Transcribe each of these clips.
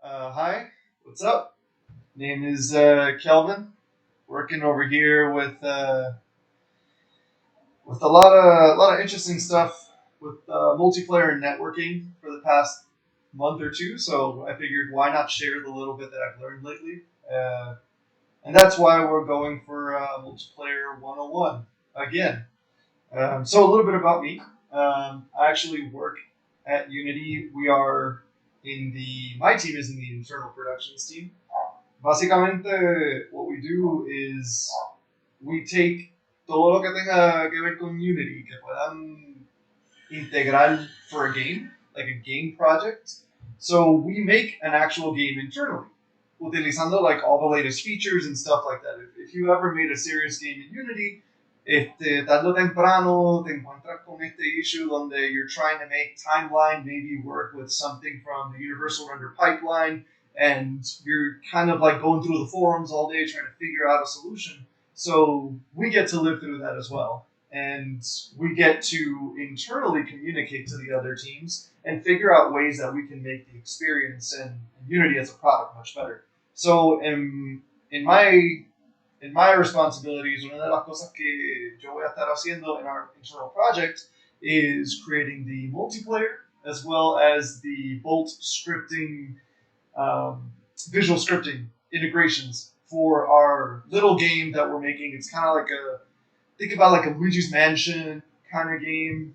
Hi, what's up? Name is Kelvin. Working over here with a lot of interesting stuff with multiplayer and networking for the past month or two. So I figured why not share the little bit that I've learned lately, uh, and that's why we're going for multiplayer 101 again. So a little bit about me. I actually work at Unity. We are in the my team is in the internal productions team. Básicamente, what we do is we take todo lo que tenga que ver con Unity, que puedan integrar for a game, like a game project. So we make an actual game internally, utilizando like all the latest features and stuff like that. If you ever made a serious game in Unity, tarde o temprano te encuentras con este issue donde you're trying to make timeline maybe work with something from the Universal Render pipeline, and you're kind of like going through the forums all day trying to figure out a solution. So we get to live through that as well, and we get to internally communicate to the other teams and figure out ways that we can make the experience and Unity as a product much better. So in my responsibilities, una de las cosas que yo voy a estar haciendo in our internal project is creating the multiplayer as well as the Bolt scripting, um, visual scripting integrations for our little game that we're making. It's kind of like think about like a Luigi's Mansion kind of game,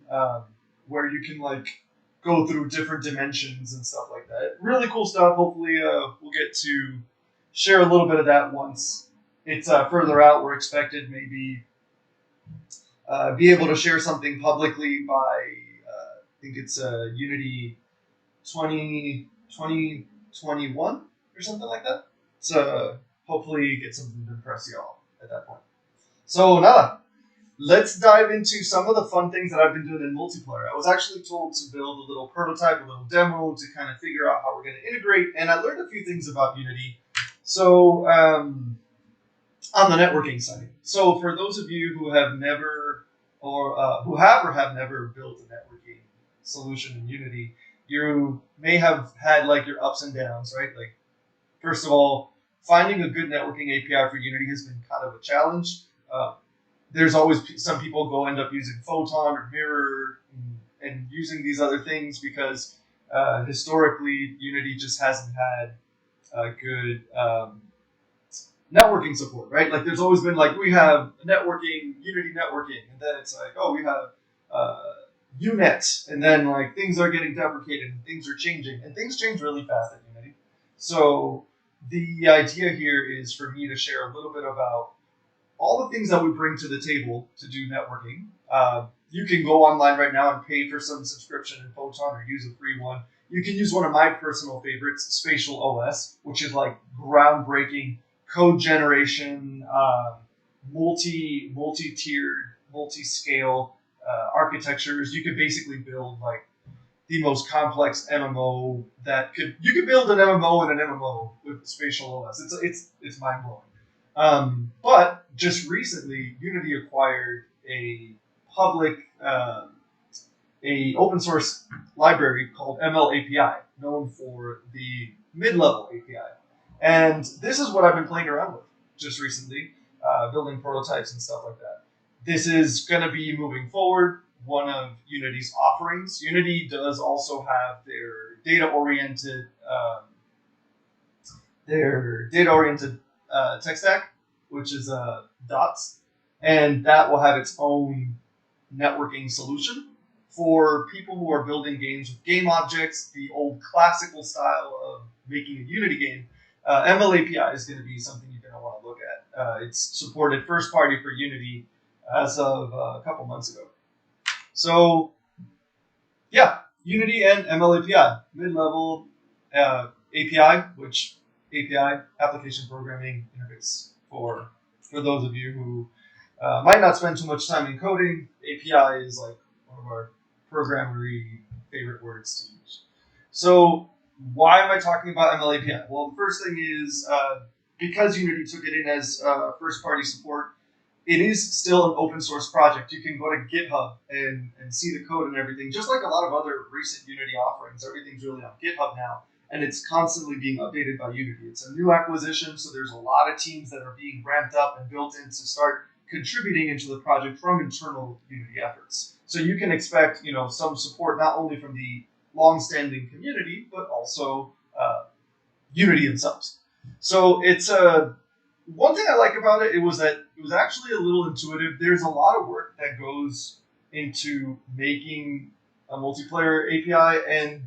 where you can like go through different dimensions and stuff like that. Really cool stuff. Hopefully, we'll get to share a little bit of that once it's further out. We're expected maybe be able to share something publicly by I think it's Unity 2021 or something like that. So hopefully get something to impress y'all at that point. So nada, let's dive into some of the fun things that I've been doing in multiplayer. I was actually told to build a little prototype, a little demo to kind of figure out how we're going to integrate, and I learned a few things about Unity. So, on the networking side. So, for those of you who have never or have never built a networking solution in Unity, you may have had like your ups and downs, right? Like, first of all, finding a good networking API for Unity has been kind of a challenge. There's always some people go end up using Photon or Mirror and using these other things because historically Unity just hasn't had good networking support, right? Like there's always been like we have networking, Unity networking, and then it's like oh we have uh, UNet, and then like things are getting deprecated and things are changing, and things change really fast at Unity. So the idea here is for me to share a little bit about all the things that we bring to the table to do networking. You can go online right now and pay for some subscription in Photon or use a free one. You can use one of my personal favorites, Spatial OS, which is like groundbreaking code generation, multi-tiered, multi-scale architectures. You could basically build like the most complex MMO that could you could build an MMO and an MMO with Spatial OS. It's mind blowing. But just recently, Unity acquired a public, a open source library called ML API, known for the mid-level API. And this is what I've been playing around with just recently, building prototypes and stuff like that. This is going to be moving forward one of Unity's offerings. Unity does also have their data oriented tech stack, which is Dots, and that will have its own networking solution for people who are building games with game objects, the old classical style of making a Unity game. ML API is going to be something you're going to want to look at. It's supported first party for Unity as of a couple months ago. So, yeah, Unity and ML API, mid-level API, which API, application programming interface for those of you who might not spend too much time in coding. API is like one of our programmery favorite words to use. So why am I talking about ML API? Well, the first thing is because Unity took it in as first-party support, it is still an open source project. You can go to GitHub and see the code and everything. Just like a lot of other recent Unity offerings, everything's really on GitHub now. and it's constantly being updated by Unity. It's a new acquisition, so there's a lot of teams that are being ramped up and built in to start contributing into the project from internal Unity efforts. So you can expect, some support not only from the long-standing community, but also Unity themselves. So it's one thing I like about it, it was that it was actually a little intuitive. There's a lot of work that goes into making a multiplayer API, and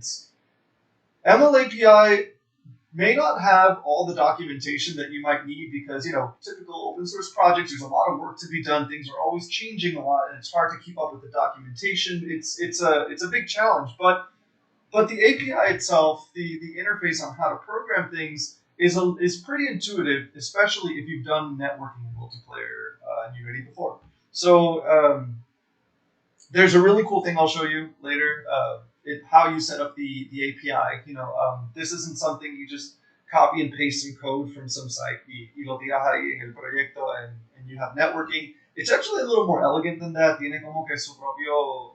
ML API may not have all the documentation that you might need because, typical open source projects, there's a lot of work to be done. Things are always changing a lot, and it's hard to keep up with the documentation. It's a big challenge, but the API itself, the interface on how to program things is pretty intuitive, especially if you've done networking and multiplayer in Unity before. So there's a really cool thing I'll show you later. How you set up the API. This isn't something you just copy and paste some code from some site y lo tiras ahí en el proyecto and you have networking. It's actually a little more elegant than that. Tiene como que su propio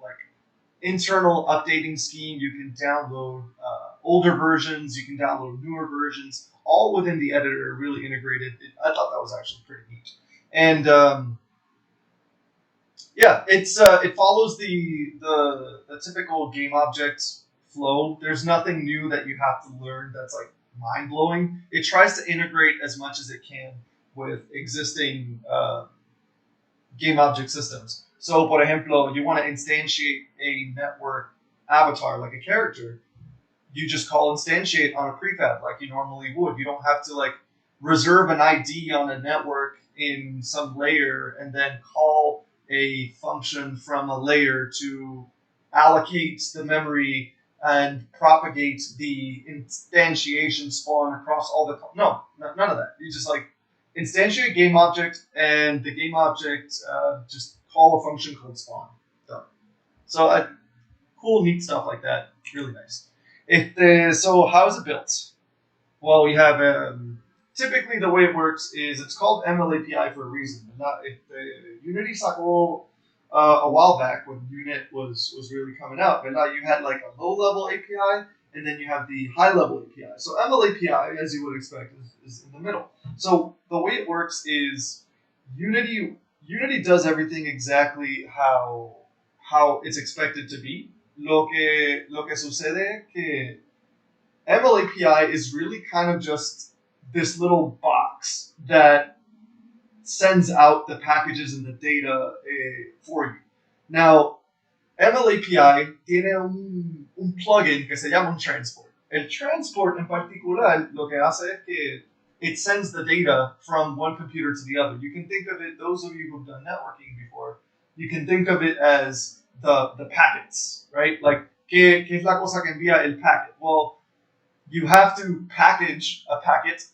internal updating scheme. You can download older versions, you can download newer versions, all within the editor, really integrated. I thought that was actually pretty neat. And it follows the typical game object flow. There's nothing new that you have to learn that's mind blowing. It tries to integrate as much as it can with existing game object systems. So, por ejemplo, you want to instantiate a network avatar, like a character. You just call instantiate on a prefab like you normally would. You don't have to reserve an ID on a network in some layer and then call a function from a layer to allocate the memory and propagate the instantiation spawn across all the... No, none of that. You just instantiate game object, and the game object just call a function called spawn. Done. So cool, neat stuff like that. Really nice. So how is it built? Well, we have... typically, the way it works is it's called ML API for a reason. Unity sacó a while back when Unit was really coming out, but now you had a low-level API, and then you have the high-level API. So ML API, as you would expect, is in the middle. So the way it works is Unity does everything exactly how it's expected to be. Lo que sucede que ML API is really kind of just this little box that sends out the packages and the data for you. Now, ML API tiene un plugin que se llama un transport. El transport en particular lo que hace es que it sends the data from one computer to the other. You can think of it, those of you who've done networking before, you can think of it as the packets, right? ¿Qué es la cosa que envía el packet? Well, you have to package a packet,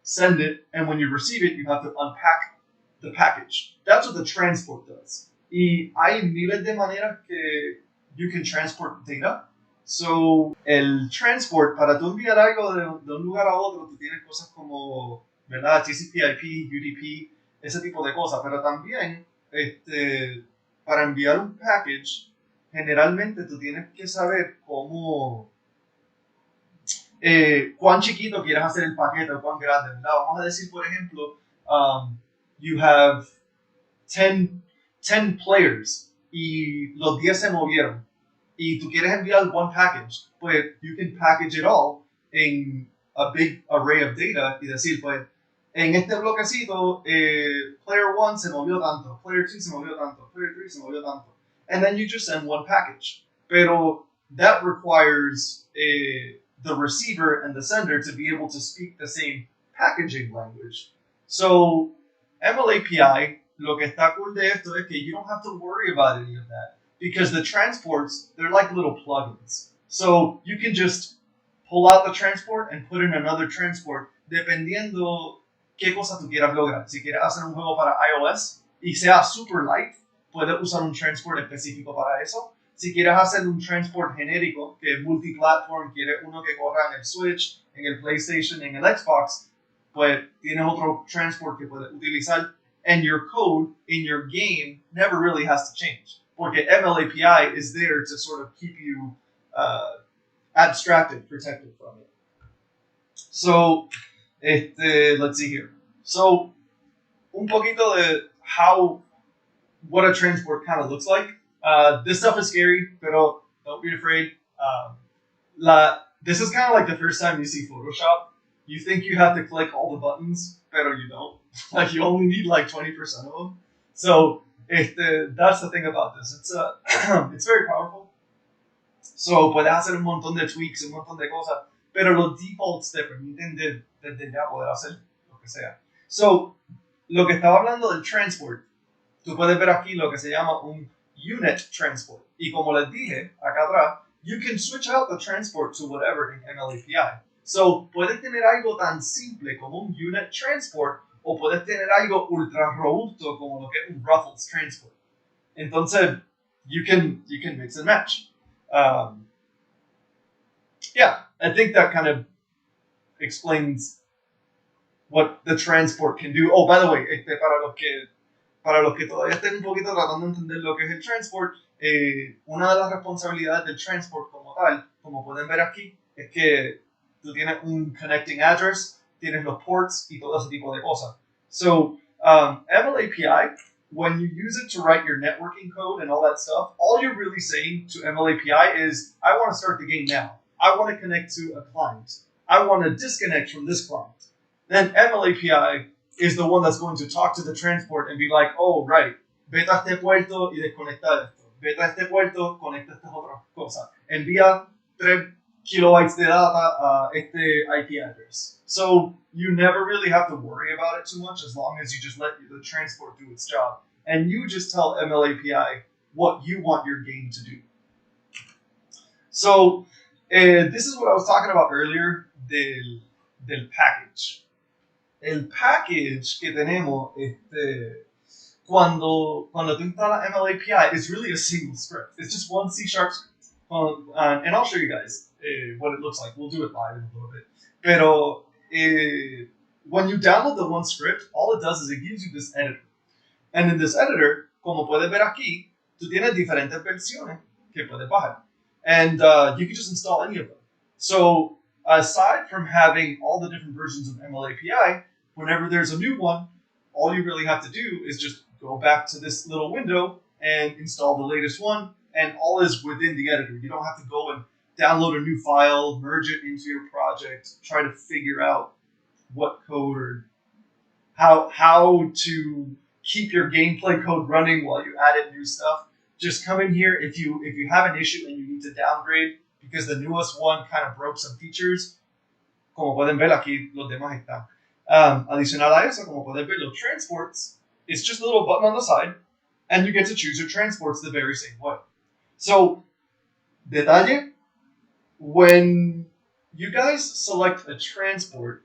send it, and when you receive it, you have to unpack the package. That's what the transport does. Y hay miles de maneras que you can transport data. So, el transport, para tú enviar algo de un lugar a otro, tú tienes cosas como, ¿verdad? TCP/IP, UDP, ese tipo de cosas. Pero también, para enviar un package, generalmente tú tienes que saber cómo... cuán chiquito quieres hacer el paquete o cuán grande, ¿verdad? Vamos a decir, por ejemplo, you have 10 players y los 10 se movieron y tú quieres enviar one package, pues you can package it all in a big array of data y decir, pues, en este bloquecito, player 1 se movió tanto, player 2 se movió tanto, player 3 se movió tanto. And then you just send one package. Pero that requires the receiver and the sender to be able to speak the same packaging language. So ML API, lo que está cool de esto es que you don't have to worry about any of that because the transports, they're like little plugins. So you can just pull out the transport and put in another transport dependiendo qué cosa tú quieras lograr. Si quieres hacer un juego para iOS y sea super light, puedes usar un transport específico para eso. Si quieres hacer un transport genérico, que es multiplatform, quieres uno que corra en el Switch, en el PlayStation, en el Xbox, pues tienes otro transport que puedes utilizar. And your code in your game never really has to change. Porque ML API is there to sort of keep you abstracted, protected from it. So, let's see here. So, un poquito de what a transport kind of looks like. This stuff is scary, pero don't be afraid. This is kind of like the first time you see Photoshop. You think you have to click all the buttons, pero you don't. Like you only need like 20% of them. So that's the thing about this. It's it's very powerful. So puedes hacer un montón de tweaks, un montón de cosas, pero los defaults te permiten desde ya poder hacer lo que sea. So, lo que estaba hablando del transport, tú puedes ver aquí lo que se llama un unit transport. Y como les dije acá atrás, you can switch out the transport to whatever in MLAPI. So, puedes tener algo tan simple como un unit transport o puedes tener algo ultra robusto como lo que es un Ruffles transport. Entonces, you can mix and match. Yeah, I think that kind of explains what the transport can do. Oh, by the way, para los que todavía estén un poquito tratando de entender lo que es el transport, una de las responsabilidades del transport como tal, como pueden ver aquí, es que tú tienes un connecting address, tienes los ports y todo ese tipo de cosas. So, MLAPI, when you use it to write your networking code and all that stuff, all you're really saying to MLAPI is, I want to start the game now. I want to connect to a client. I want to disconnect from this client. Then MLAPI is the one that's going to talk to the transport and be like, oh, right, vete a este puerto y desconecta esto. Vete a este puerto, conecta estas otras cosas. Envía 3 kilobytes de data a este IP address. So you never really have to worry about it too much as long as you just let the transport do its job. And you just tell MLAPI what you want your game to do. So this is what I was talking about earlier del package. El package que tenemos, cuando tú instalas MLAPI, it's really a single script. It's just one C# script. And I'll show you guys what it looks like. We'll do it live in a little bit. Pero when you download the one script, all it does is it gives you this editor. And in this editor, como puedes ver aquí, tú tienes diferentes versiones que puedes bajar. And you can just install any of them. So aside from having all the different versions of MLAPI, whenever there's a new one, all you really have to do is just go back to this little window and install the latest one, and all is within the editor. You don't have to go and download a new file, merge it into your project, try to figure out what code or how to keep your gameplay code running while you added new stuff. Just come in here if you have an issue and you need to downgrade because the newest one kind of broke some features. Como pueden ver aquí, los demás están. Adicional a eso, como pueden ver, los transports, it's just a little button on the side, and you get to choose your transports the very same way. So, detalle, when you guys select a transport,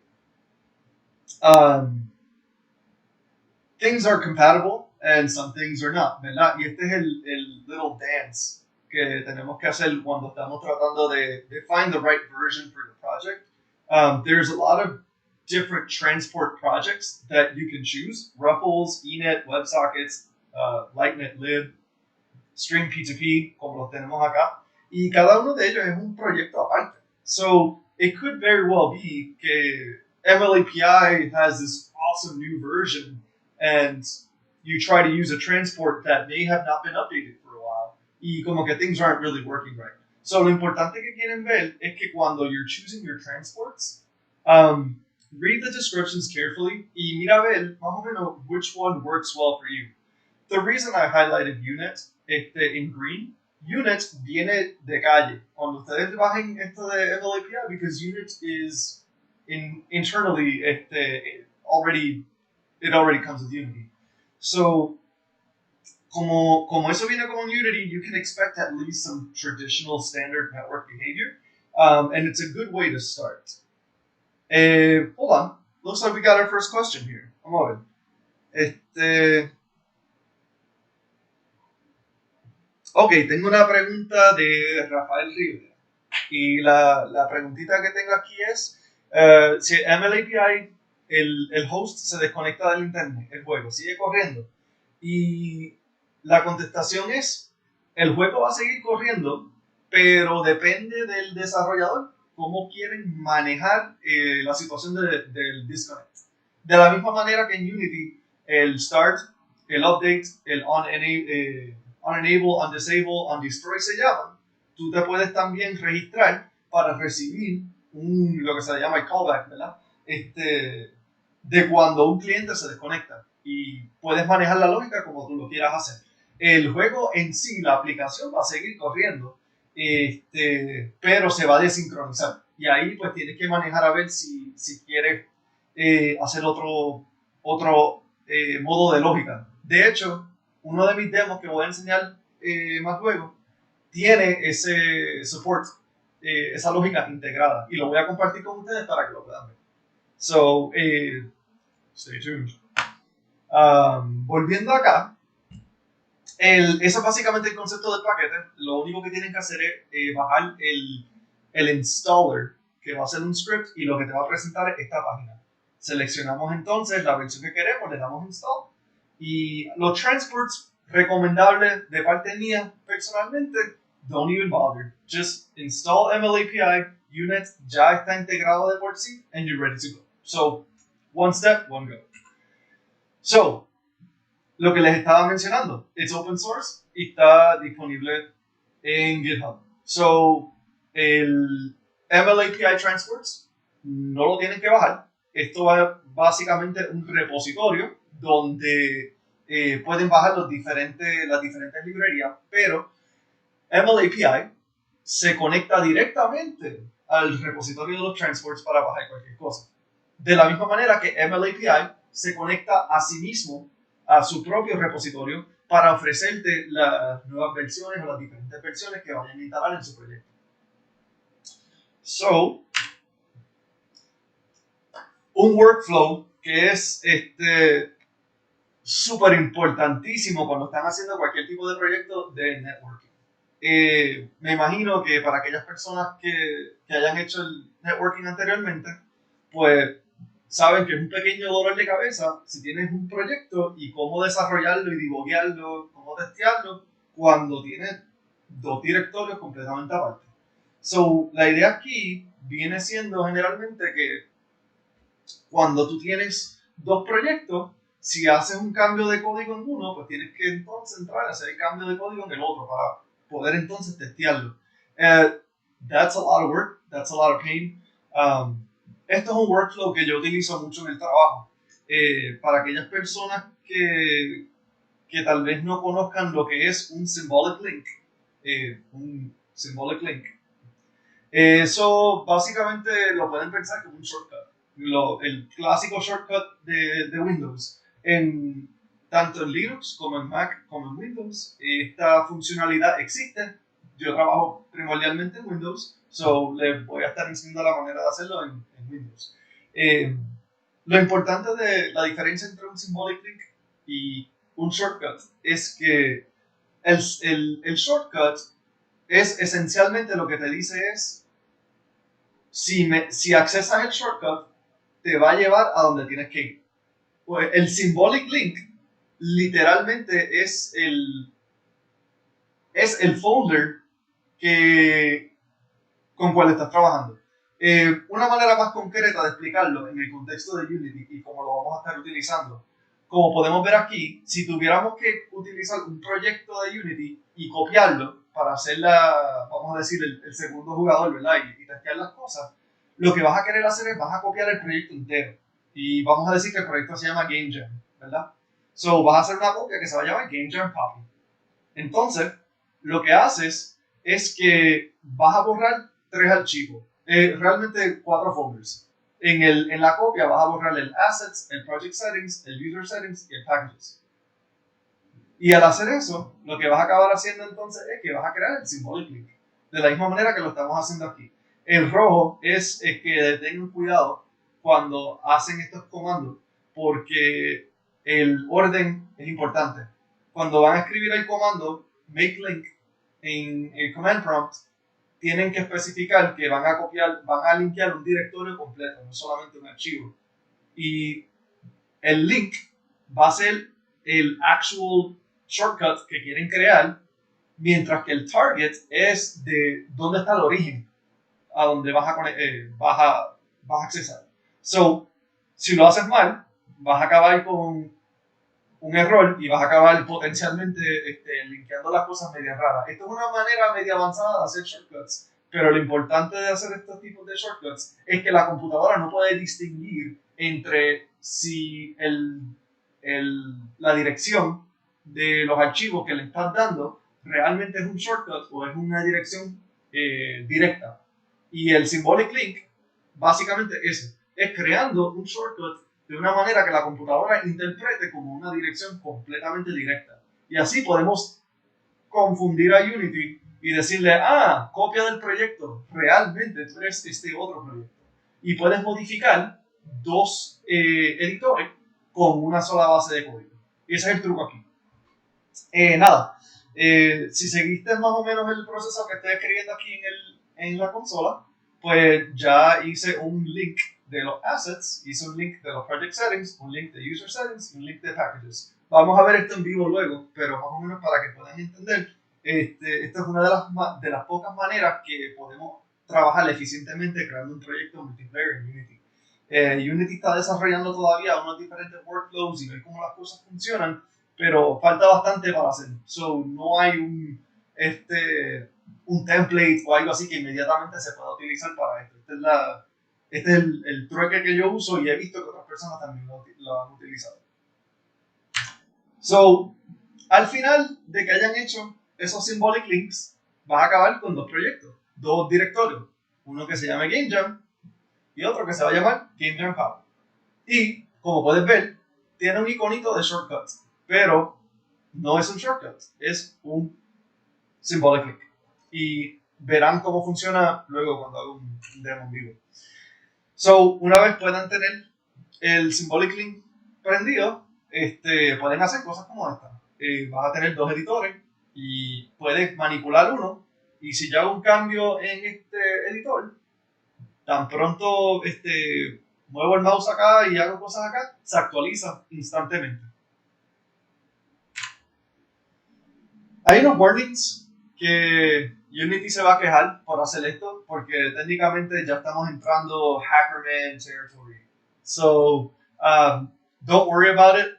things are compatible and some things are not, ¿verdad? Y este es el little dance que tenemos que hacer cuando estamos tratando de find the right version for your project. There's a lot of different transport projects that you can choose. Ruffles, eNet, WebSockets, LightNet Lib, String P2P, como los tenemos acá. Y cada uno de ellos es un proyecto aparte. So it could very well be que MLAPI has this awesome new version and you try to use a transport that may have not been updated for a while. Y como que things aren't really working right. So lo importante que quieren ver es que cuando you're choosing your transports, read the descriptions carefully y mira a ver más o menos which one works well for you. The reason I highlighted Unit in green, Unit viene de calle. Cuando ustedes bajen esto de MLAPI, because Unit is internally it already comes with Unity. So como eso viene como Unity, you can expect at least some traditional standard network behavior, and it's a good way to start. Hold on. Looks like we got our first question here. Vamos a ver. Ok, tengo una pregunta de Rafael Rivera. Y la preguntita que tengo aquí es, si MLAPI, el host se desconecta del internet, el juego sigue corriendo. Y la contestación es, el juego va a seguir corriendo, pero depende del desarrollador. cómo quieren manejar la situación del disconnect. De la misma manera que en Unity, el start, el update, el unenable, undisable, undestroy se llaman, tú te puedes también registrar para recibir lo que se llama el callback, ¿verdad? De cuando un cliente se desconecta, y puedes manejar la lógica como tú lo quieras hacer. El juego en sí, la aplicación va a seguir corriendo, pero se va a desincronizar, y ahí pues tienes que manejar a ver si quieres hacer otro modo de lógica. De hecho, uno de mis demos que voy a enseñar más luego tiene ese support, esa lógica integrada, y lo voy a compartir con ustedes para que lo puedan ver. So, stay tuned. Volviendo acá, eso es básicamente el concepto del paquete. Lo único que tienen que hacer es bajar el installer, que va a ser un script, y lo que te va a presentar es esta página. Seleccionamos entonces la versión que queremos, le damos install, y los transports recomendables de parte mía personalmente, don't even bother. Just install MLAPI, Unit ya está integrado de por sí, and you're ready to go. So, one step, one go. So, lo que les estaba mencionando, es open source y está disponible en GitHub. So, el MLAPI transports no lo tienen que bajar. Esto es básicamente un repositorio donde pueden bajar las diferentes librerías, pero MLAPI se conecta directamente al repositorio de los transports para bajar cualquier cosa. De la misma manera que MLAPI se conecta a sí mismo, a su propio repositorio, para ofrecerte las nuevas versiones o las diferentes versiones que vayan a instalar en su proyecto. So, un workflow que es súper importantísimo cuando están haciendo cualquier tipo de proyecto de networking. Me imagino que para aquellas personas que hayan hecho el networking anteriormente, pues saben que es un pequeño dolor de cabeza si tienes un proyecto y cómo desarrollarlo y diboguearlo, cómo testearlo cuando tienes dos directorios completamente aparte. So, la idea aquí viene siendo generalmente que cuando tú tienes dos proyectos, si haces un cambio de código en uno, pues tienes que entonces entrar a hacer el cambio de código en el otro para poder entonces testearlo. That's a lot of work, that's a lot of pain. Esto es un workflow que yo utilizo mucho en el trabajo. Para aquellas personas que tal vez no conozcan lo que es un symbolic link. Eso básicamente lo pueden pensar como un shortcut. El clásico shortcut de Windows. Tanto en Linux como en Mac como en Windows, esta funcionalidad existe. Yo trabajo primordialmente en Windows, so les voy a estar enseñando la manera de hacerlo en Windows. Lo importante de la diferencia entre un symbolic link y un shortcut es que el shortcut es esencialmente lo que te dice es, si accesas el shortcut, te va a llevar a donde tienes que ir. Pues el symbolic link literalmente es el folder con cual estás trabajando. Una manera más concreta de explicarlo en el contexto de Unity y cómo lo vamos a estar utilizando, como podemos ver aquí, si tuviéramos que utilizar un proyecto de Unity y copiarlo para hacer vamos a decir, el segundo jugador, ¿verdad? Y testear las cosas, lo que vas a querer hacer es, vas a copiar el proyecto entero. Y vamos a decir que el proyecto se llama Game Jam, ¿verdad? So, vas a hacer una copia que se va a llamar Game Jam Copy. Entonces, lo que haces es que vas a borrar 3 archivos, realmente 4 folders. En la copia vas a borrar el Assets, el Project Settings, el User Settings y el Packages. Y al hacer eso, lo que vas a acabar haciendo entonces es que vas a crear el symbolic link, de la misma manera que lo estamos haciendo aquí. El rojo es que tengan cuidado cuando hacen estos comandos, porque el orden es importante. Cuando van a escribir el comando make link en el command prompt, tienen que especificar que van a linkear un directorio completo, no solamente un archivo. Y el link va a ser el actual shortcut que quieren crear, mientras que el target es de dónde está el origen. a donde vas a accesar. So, si lo haces mal, vas a acabar con un error y vas a acabar potencialmente linkeando las cosas media raras. Esto es una manera media avanzada de hacer shortcuts, pero lo importante de hacer estos tipos de shortcuts es que la computadora no puede distinguir entre si la dirección de los archivos que le estás dando realmente es un shortcut o es una dirección directa. Y el symbolic link, básicamente es creando un shortcut de una manera que la computadora interprete como una dirección completamente directa. Y así podemos confundir a Unity y decirle, copia del proyecto, realmente tú eres este otro proyecto. Y puedes modificar dos editores con una sola base de código. Y ese es el truco aquí. Si seguiste más o menos el proceso que estoy escribiendo aquí en la consola, pues ya hice un link de los assets, hice un link de los project settings, un link de user settings y un link de packages. Vamos a ver esto en vivo luego, pero más o menos para que puedan entender, esta es una de las pocas maneras que podemos trabajar eficientemente creando un proyecto multiplayer en Unity. Unity está desarrollando todavía unos diferentes workflows y ver cómo las cosas funcionan, pero falta bastante para hacerlo. So, no hay un template o algo así que inmediatamente se pueda utilizar para esto. Este es el trueque que yo uso y he visto que otras personas también lo han utilizado. So, al final de que hayan hecho esos symbolic links, vas a acabar con dos proyectos, dos directorios. Uno que se llame Game Jam y otro que se va a llamar Game Jam Hub. Y, como puedes ver, tiene un iconito de shortcut, pero no es un shortcut, es un symbolic link. Y verán cómo funciona luego cuando hago un demo en vivo. So, una vez puedan tener el symbolic link prendido, pueden hacer cosas como esta. Vas a tener dos editores y puedes manipular uno. Y si yo hago un cambio en este editor, tan pronto muevo el mouse acá y hago cosas acá, se actualiza instantáneamente. Hay unos warnings que Unity se va a quejar por hacer esto, porque técnicamente ya estamos entrando Hackerman territory. So, don't worry about it.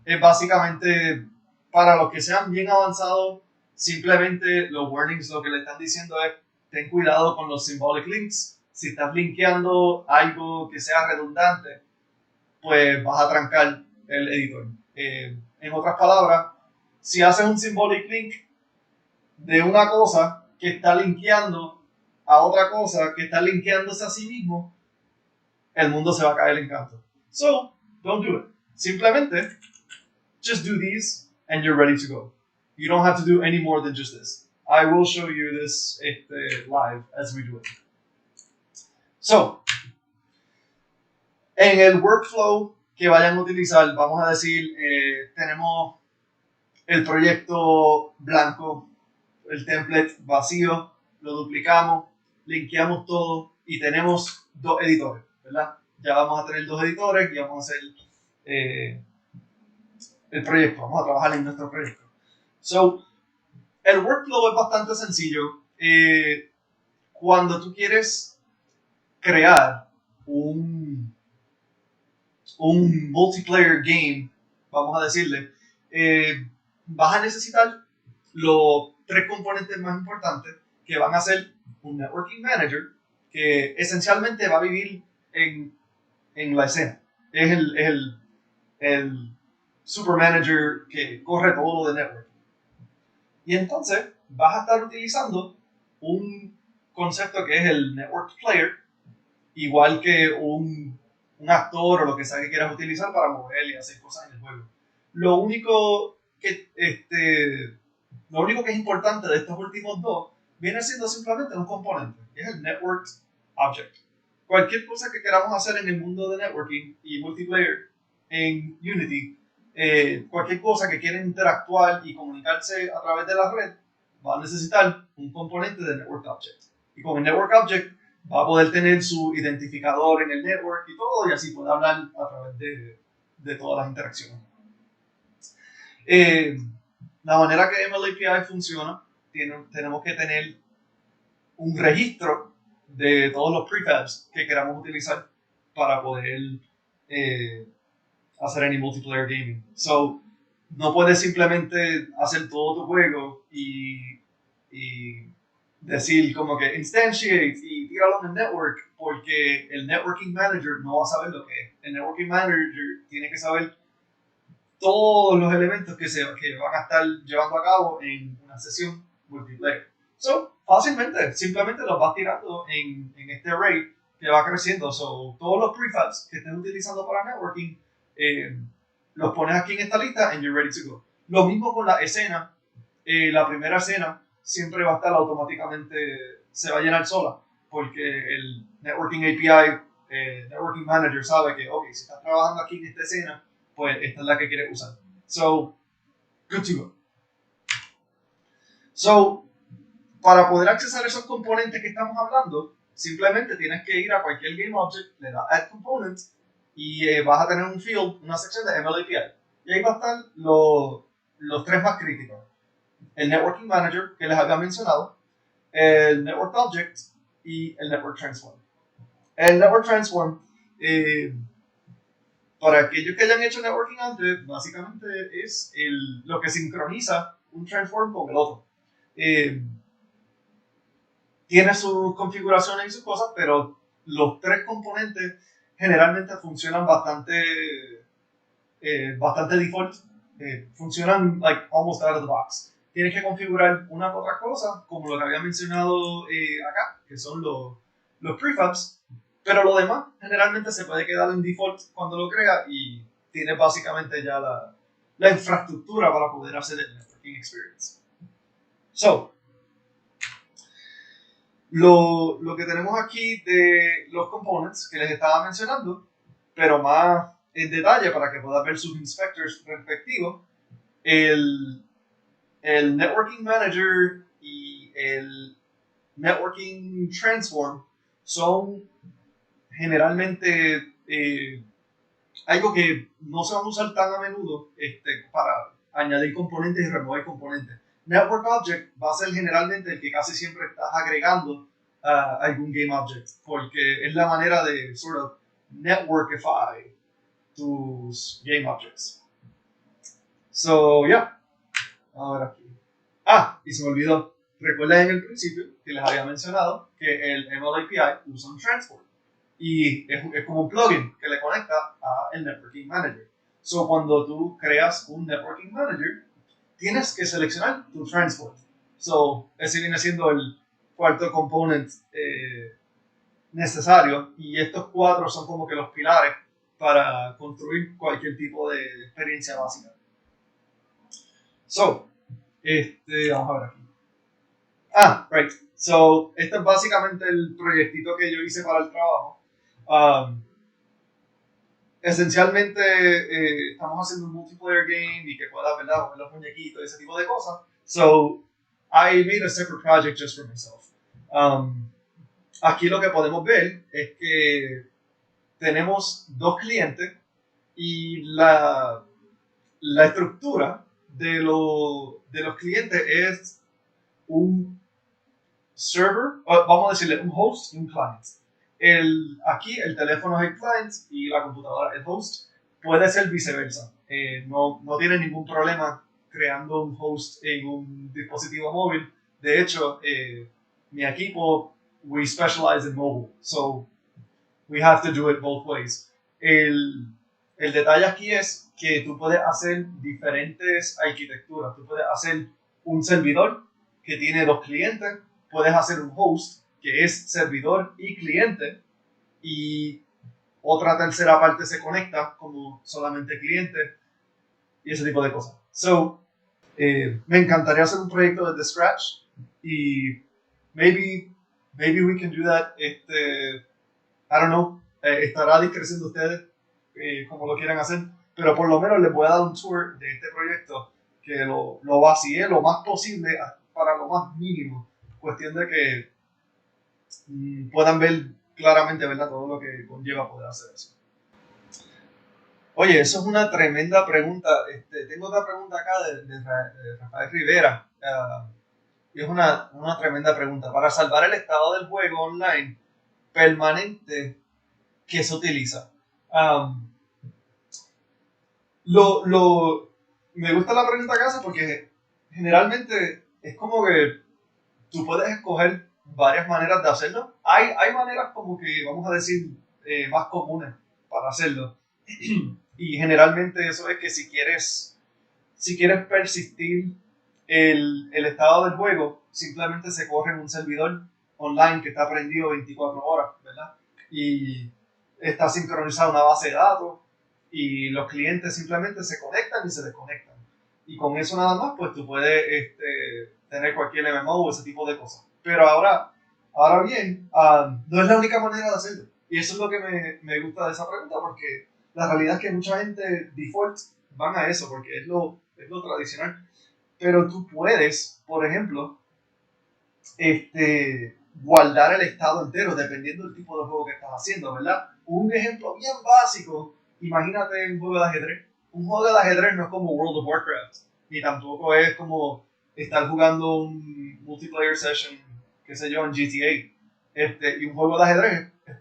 Es básicamente para los que sean bien avanzados, simplemente los warnings lo que le están diciendo es ten cuidado con los symbolic links. Si estás linkeando algo que sea redundante, pues vas a trancar el editor. En otras palabras, si haces un symbolic link de una cosa que está linkeando a otra cosa que está linkeándose a sí mismo, el mundo se va a caer en canto. So, don't do it. Simplemente, just do these and you're ready to go. You don't have to do any more than just this. I will show you this live as we do it. So, en el workflow que vayan a utilizar, vamos a decir, tenemos el proyecto blanco, el template vacío, lo duplicamos, linkeamos todo y tenemos dos editores, ¿verdad? Ya vamos a tener dos editores y vamos a hacer el proyecto, vamos a trabajar en nuestro proyecto. So, el workflow es bastante sencillo. Cuando tú quieres crear un multiplayer game, vamos a decirle, vas a necesitar los tres componentes más importantes que van a ser un networking manager que esencialmente va a vivir en la escena. Es el super manager que corre todo lo de networking. Y entonces vas a estar utilizando un concepto que es el network player, igual que un actor o lo que sea que quieras utilizar para mover y hacer cosas en el juego. Lo único que es importante de estos últimos dos viene siendo simplemente un componente, que es el network object. Cualquier cosa que queramos hacer en el mundo de networking y multiplayer en Unity, cualquier cosa que quiera interactuar y comunicarse a través de la red, va a necesitar un componente de network object. Y con el network object va a poder tener su identificador en el network y todo, y así puede hablar a través de todas las interacciones. La manera que MLAPI funciona, tenemos que tener un registro de todos los prefabs que queramos utilizar para poder eh, hacer any multiplayer gaming. So, no puedes simplemente hacer todo tu juego y decir como que instantiate y tíralo en el network, porque el networking manager no va a saber lo que es. El networking manager tiene que saber todos los elementos que van a estar llevando a cabo en una sesión multiplayer. So, fácilmente, simplemente los vas tirando en este array que va creciendo. So, todos los prefabs que estés utilizando para networking, eh, los pones aquí en esta lista and you're ready to go. Lo mismo con la escena. La primera escena siempre va a estar automáticamente, se va a llenar sola, porque el Networking API, Networking Manager sabe que, ok, si estás trabajando aquí en esta escena, pues esta es la que quieres usar. So, good to go. So, para poder accesar esos componentes que estamos hablando, simplemente tienes que ir a cualquier Game Object, le das Add Component y vas a tener un field, una sección de ML API. Y ahí va a estar los tres más críticos. El Networking Manager, que les había mencionado, el Network Object y el Network Transform. El Network Transform, para aquellos que hayan hecho networking antes, básicamente es lo que sincroniza un transform con el otro. Tiene sus configuraciones y sus cosas, pero los tres componentes generalmente funcionan bastante default. Funcionan like almost out of the box. Tienes que configurar una u otra cosa, como lo que había mencionado acá, que son los prefabs, pero lo demás generalmente se puede quedar en default cuando lo crea y tienes básicamente ya la infraestructura para poder hacer el networking experience. So, lo que tenemos aquí de los components que les estaba mencionando, pero más en detalle para que puedan ver sus inspectors respectivos, el Networking Manager y el Networking Transform son generalmente algo que no se van a usar tan a menudo para añadir componentes y remover componentes. Network Object va a ser generalmente el que casi siempre estás agregando a algún Game Object, porque es la manera de sort of networkify tus Game Objects. So, yeah. Ahora aquí. Y se me olvidó. Recuerden en el principio que les había mencionado que el ML API usa un transport y es como un plugin que le conecta a el Networking Manager. So, cuando tú creas un Networking Manager, tienes que seleccionar tu transport. So, ese viene siendo el cuarto component necesario y estos cuatro son como que los pilares para construir cualquier tipo de experiencia básica. So, vamos a ver aquí. Right. So, este es básicamente el proyectito que yo hice para el trabajo. Esencialmente, estamos haciendo un multiplayer game y que pueda, ¿verdad?, mover los muñequitos y ese tipo de cosas. So, I made a separate project just for myself. Aquí lo que podemos ver es que tenemos dos clientes y la estructura de los clientes es un server, vamos a decirle un host y un client. Aquí el teléfono es el client y la computadora es el host. Puede ser viceversa. No tiene ningún problema creando un host en un dispositivo móvil. De hecho, mi equipo, we specialize in mobile. So, we have to do it both ways. El detalle aquí es que tú puedes hacer diferentes arquitecturas. Tú puedes hacer un servidor que tiene dos clientes. Puedes hacer un host que es servidor y cliente y otra tercera parte se conecta como solamente cliente y ese tipo de cosas. So, me encantaría hacer un proyecto desde scratch y maybe we can do that. I don't know, estará a discreción de ustedes como lo quieran hacer, pero por lo menos les voy a dar un tour de este proyecto que lo vacié lo más posible para lo más mínimo. Cuestión de que puedan ver claramente, ¿verdad?, todo lo que conlleva poder hacer eso. Oye, eso es una tremenda pregunta. Tengo otra pregunta acá de Rafael Rivera. y es una tremenda pregunta. Para salvar el estado del juego online permanente, ¿qué se utiliza? Um, Me gusta la pregunta que hace porque generalmente es como que tú puedes escoger varias maneras de hacerlo. Hay maneras como que, vamos a decir, más comunes para hacerlo. Y generalmente eso es que si quieres persistir el estado del juego, simplemente se corre en un servidor online que está prendido 24 horas, ¿verdad? Y está sincronizada una base de datos y los clientes simplemente se conectan y se desconectan. Y con eso nada más, pues tú puedes tener cualquier MMO o ese tipo de cosas. Pero ahora bien, no es la única manera de hacerlo. Y eso es lo que me gusta de esa pregunta, porque la realidad es que mucha gente default van a eso, porque es lo tradicional. Pero tú puedes, por ejemplo, guardar el estado entero dependiendo del tipo de juego que estás haciendo, ¿verdad? Un ejemplo bien básico, imagínate un juego de ajedrez. Un juego de ajedrez no es como World of Warcraft, ni tampoco es como estar jugando un multiplayer session, qué sé yo, en GTA. Y un juego de ajedrez es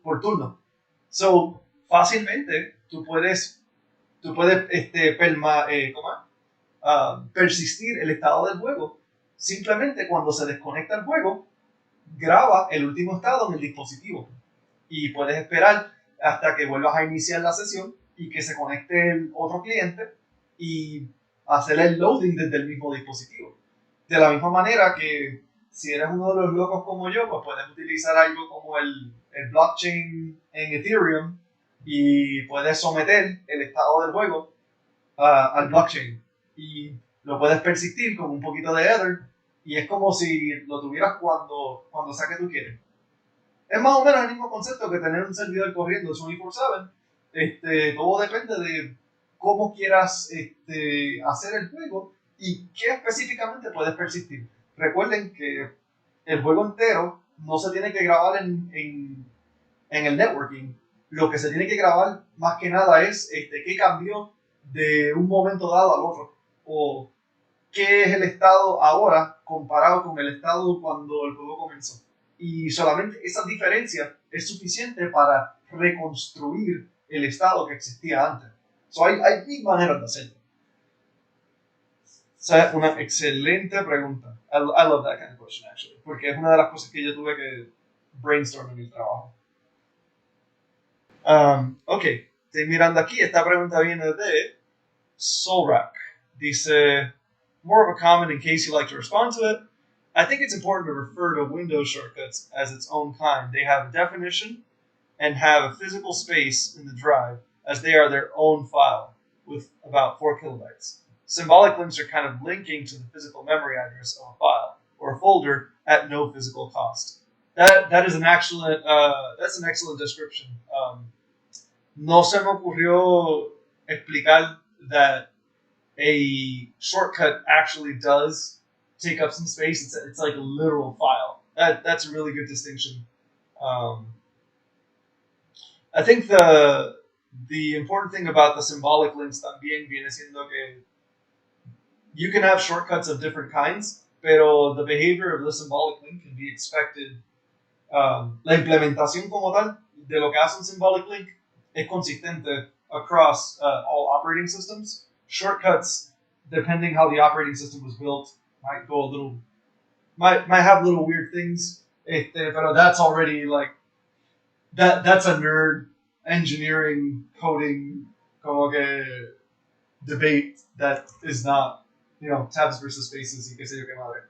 por turno. So, fácilmente tú puedes ¿cómo es? Persistir el estado del juego. Simplemente cuando se desconecta el juego, graba el último estado en el dispositivo. Y puedes esperar hasta que vuelvas a iniciar la sesión y que se conecte el otro cliente y hacer el loading desde el mismo dispositivo. De la misma manera que si eres uno de los locos como yo, pues puedes utilizar algo como el blockchain en Ethereum y puedes someter el estado del juego al blockchain y lo puedes persistir con un poquito de Ether y es como si lo tuvieras cuando sea que tú quieres. Es más o menos el mismo concepto que tener un servidor corriendo 24/7. Todo depende de cómo quieras hacer el juego y qué específicamente puedes persistir. Recuerden que el juego entero no se tiene que grabar en el networking. Lo que se tiene que grabar más que nada es qué cambió de un momento dado al otro. O qué es el estado ahora comparado con el estado cuando el juego comenzó. Y solamente esa diferencia es suficiente para reconstruir el estado que existía antes. So, hay mil maneras de hacerlo. O sea, una excelente pregunta. I love that kind of question, actually. Porque es una de las cosas que yo tuve que brainstorm en el trabajo. Ok, estoy mirando aquí. Esta pregunta viene de Solrak. Dice, more of a comment in case you like to respond to it. I think it's important to refer to Windows shortcuts as its own kind. They have a definition and have a physical space in the drive as they are their own file with about 4 kilobytes. Symbolic links are kind of linking to the physical memory address of a file or a folder at no physical cost. That is an excellent that's an excellent description. No se me ocurrió explicar that a shortcut actually does take up some space. It's like a literal file. That's a really good distinction. I think the important thing about the symbolic links también viene siendo que you can have shortcuts of different kinds, pero the behavior of the symbolic link can be expected. La implementación como tal de lo que hace un symbolic link es consistente across all operating systems. Shortcuts, depending how the operating system was built, might have little weird things. But that's already like that's a nerd engineering coding como que debate that is not, tabs versus spaces y qué sé yo qué madre.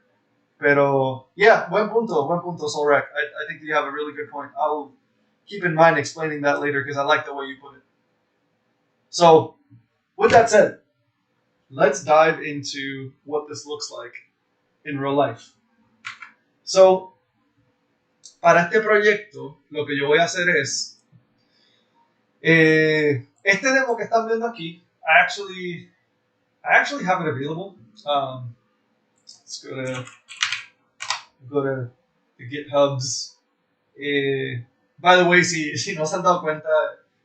Pero yeah, buen punto, Solrak. I think you have a really good point. I'll keep in mind explaining that later because I like the way you put it. So, with that said, let's dive into what this looks like in real life. So, para este proyecto, lo que yo voy a hacer es este demo que están viendo aquí. I actually have it available. Let's go to the GitHubs. By the way, si no se han dado cuenta,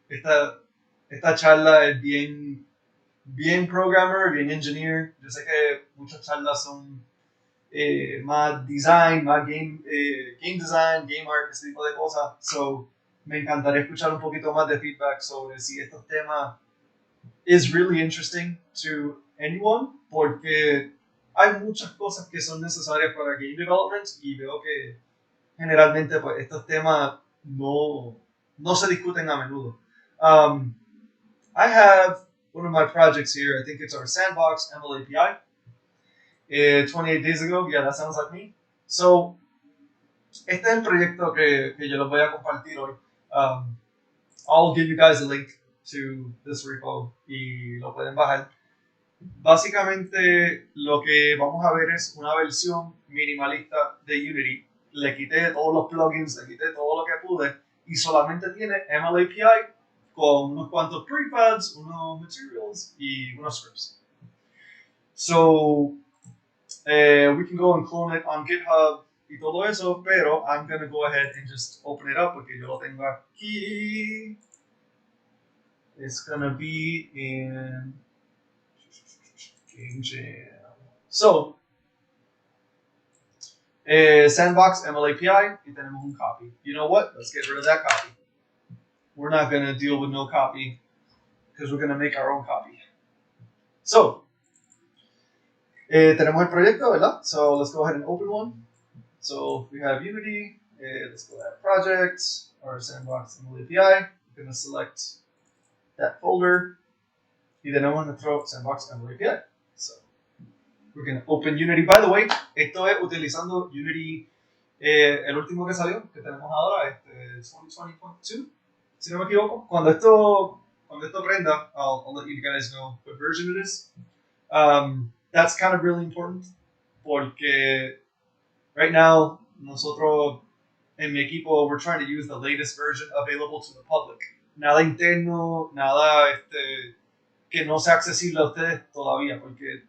esta charla es bien bien programmer, bien engineer. Yo sé que muchas charlas son más design, más game design, game art, ese tipo de cosas. So, me encantaría escuchar un poquito más de feedback sobre si estos temas is really interesting to anyone, porque hay muchas cosas que son necesarias para game development y veo que generalmente pues, estos temas no se discuten a menudo. Um, I have one of my projects here. I think it's our Sandbox ML API. 28 days ago, yeah, that sounds like me. So, este es el proyecto que yo les voy a compartir hoy. I'll give you guys a link to this repo y lo pueden bajar. Básicamente lo que vamos a ver es una versión minimalista de Unity. Le quité todos los plugins, le quité todo lo que pude y solamente tiene ML API con unos cuantos prefabs, unos materials y unos scripts. So, we can go and clone it on GitHub y todo eso, pero I'm going to go ahead and just open it up porque yo lo tengo aquí. It's going to be in Game Jam. So, Sandbox ML API y tenemos un copy. You know what? Let's get rid of that copy. We're not going to deal with no copy because we're going to make our own copy. So, tenemos el proyecto, ¿verdad? So, let's go ahead and open one. So, we have Unity. Let's go ahead project, our Sandbox ML API. We're going to select that folder. Y tenemos nuestro Sandbox ML API. So, we're going to open Unity. By the way, esto es utilizando Unity, el último que salió, que tenemos ahora, 2020.2, si no me equivoco. Cuando esto prenda, I'll let you guys know what version it is. That's kind of really important, porque right now, nosotros en mi equipo, we're trying to use the latest version available to the public. Nada interno, nada que no sea accesible a ustedes todavía, porque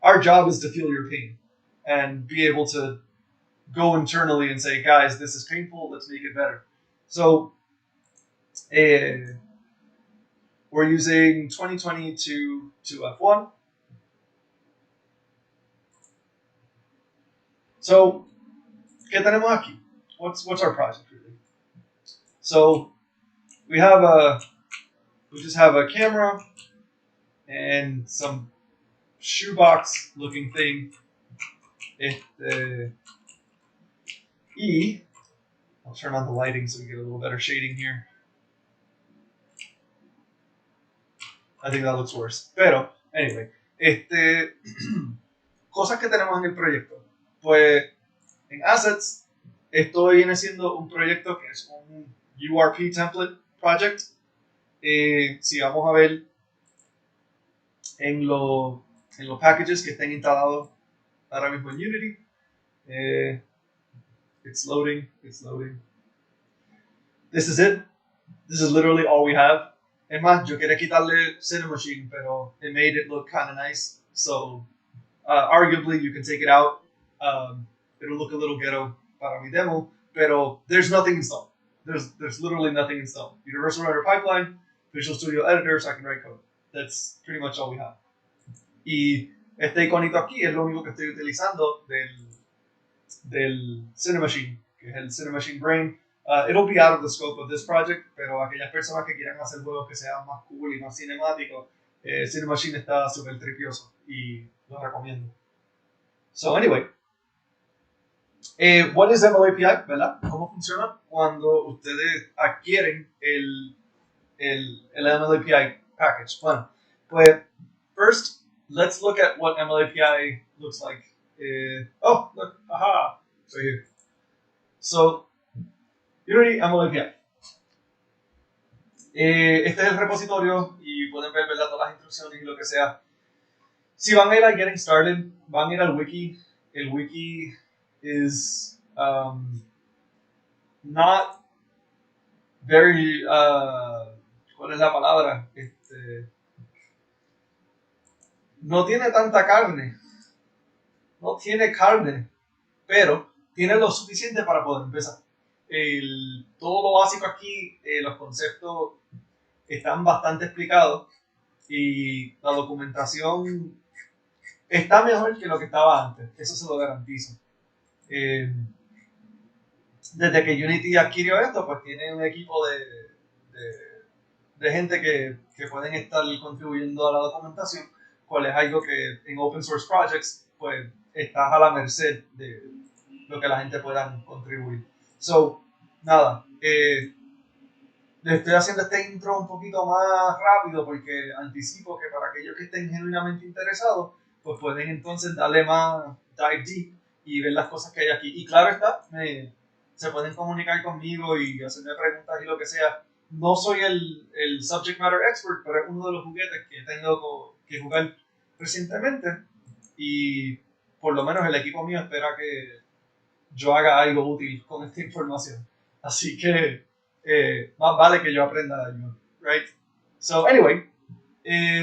our job is to feel your pain and be able to go internally and say, guys, this is painful, let's make it better. So, we're using 2020 to F1. So, ¿qué tenemos aquí? What's our project really? So, we just have a camera and some shoebox looking thing. I'll turn on the lighting so we get a little better shading here. I think that looks worse. Pero, anyway, cosas que tenemos en el proyecto. Pues, en Assets, esto viene siendo un proyecto que es un URP template project. Si vamos a ver en los packages que estén instalados ahora mismo en Unity, it's loading. This is it. This is literally all we have. Es más, yo quería quitarle Cinemachine, pero it made it look kind of nice. So, arguably, you can take it out. It'll look a little ghetto para mi demo, pero there's nothing installed. There's literally nothing installed. Universal Writer Pipeline, Visual Studio Editor, so I can write code. That's pretty much all we have. Y este iconito aquí es lo único que estoy utilizando del Cinemachine, que es el Cinemachine Brain. It'll be out of the scope of this project, pero aquellas personas que quieran hacer juegos que sean más cool y más cinemáticos, Cinemachine está súper tripioso y lo recomiendo. So anyway, what is ML API, ¿verdad? ¿Cómo funciona cuando ustedes adquieren el ML API package? Bueno, pues first, let's look at what ML API looks like. Oh, look, aha, so here. So, Unity ML API. Este es el repositorio y pueden ver, ¿verdad?, todas las instrucciones y lo que sea. Si van a ir a Getting Started, van a ir al wiki. El wiki is not very, ¿cuál es la palabra? No tiene tanta carne. No tiene carne, pero tiene lo suficiente para poder empezar. Todo lo básico aquí, los conceptos están bastante explicados. y la documentación está mejor que lo que estaba antes, eso se lo garantizo. Desde que Unity adquirió esto, pues tiene un equipo de gente que pueden estar contribuyendo a la documentación, cual es algo que en open source projects, pues estás a la merced de lo que la gente pueda contribuir. So, nada, le estoy haciendo este intro un poquito más rápido porque anticipo que para aquellos que estén genuinamente interesados, pues pueden entonces darle más dive deep y ver las cosas que hay aquí. Y claro está, se pueden comunicar conmigo y hacerme preguntas y lo que sea. No soy el subject matter expert, pero es uno de los juguetes que he tenido que jugar recientemente y por lo menos el equipo mío espera que yo haga algo útil con esta información. Así que más vale que yo aprenda de ayuda, right? So, anyway,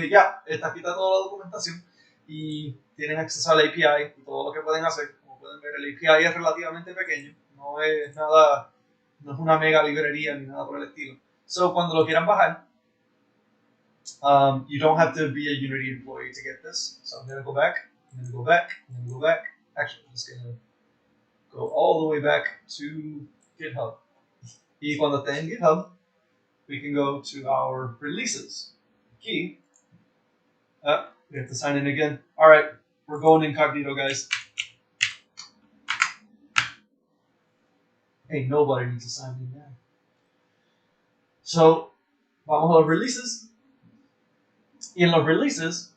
ya, aquí está toda la documentación y tienen acceso al API y todo lo que pueden hacer. Como pueden ver, el API es relativamente pequeño, no es nada, no es una mega librería ni nada por el estilo. So, cuando lo quieran bajar, you don't have to be a Unity employee to get this. So I'm going to go back, I'm going to go back, I'm going to go back. Actually, I'm just going to go all the way back to GitHub. Y cuando esté en GitHub, we can go to our releases. Key. We have to sign in again. All right, we're going incognito, guys. Hey, nobody needs to sign in now. So, vamos a los releases. Y en los releases,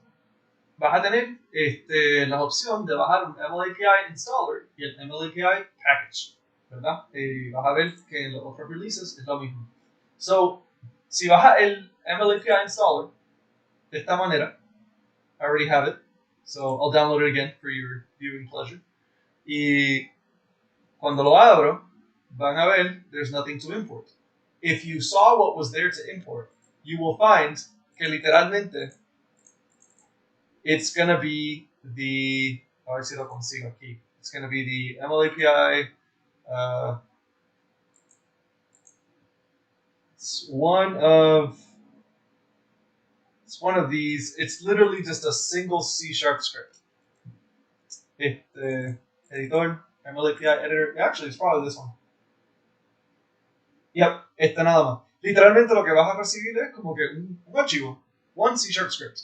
vas a tener la opción de bajar un MLAPI installer y el MLAPI package, ¿verdad? Y vas a ver que en los otros releases es lo mismo. So, si bajas el MLAPI installer de esta manera, I already have it, so I'll download it again for your viewing pleasure. Y cuando lo abro, van a ver there's nothing to import. If you saw what was there to import, you will find que literalmente it's going to be the, a ver si lo consigo aquí. It's going to be the MLAPI. It's one of these. It's literally just a single C# script. Editor, MLAPI editor. Actually, it's probably this one. Yep, nada más. Literalmente lo que vas a recibir es como que un archivo. One C# script.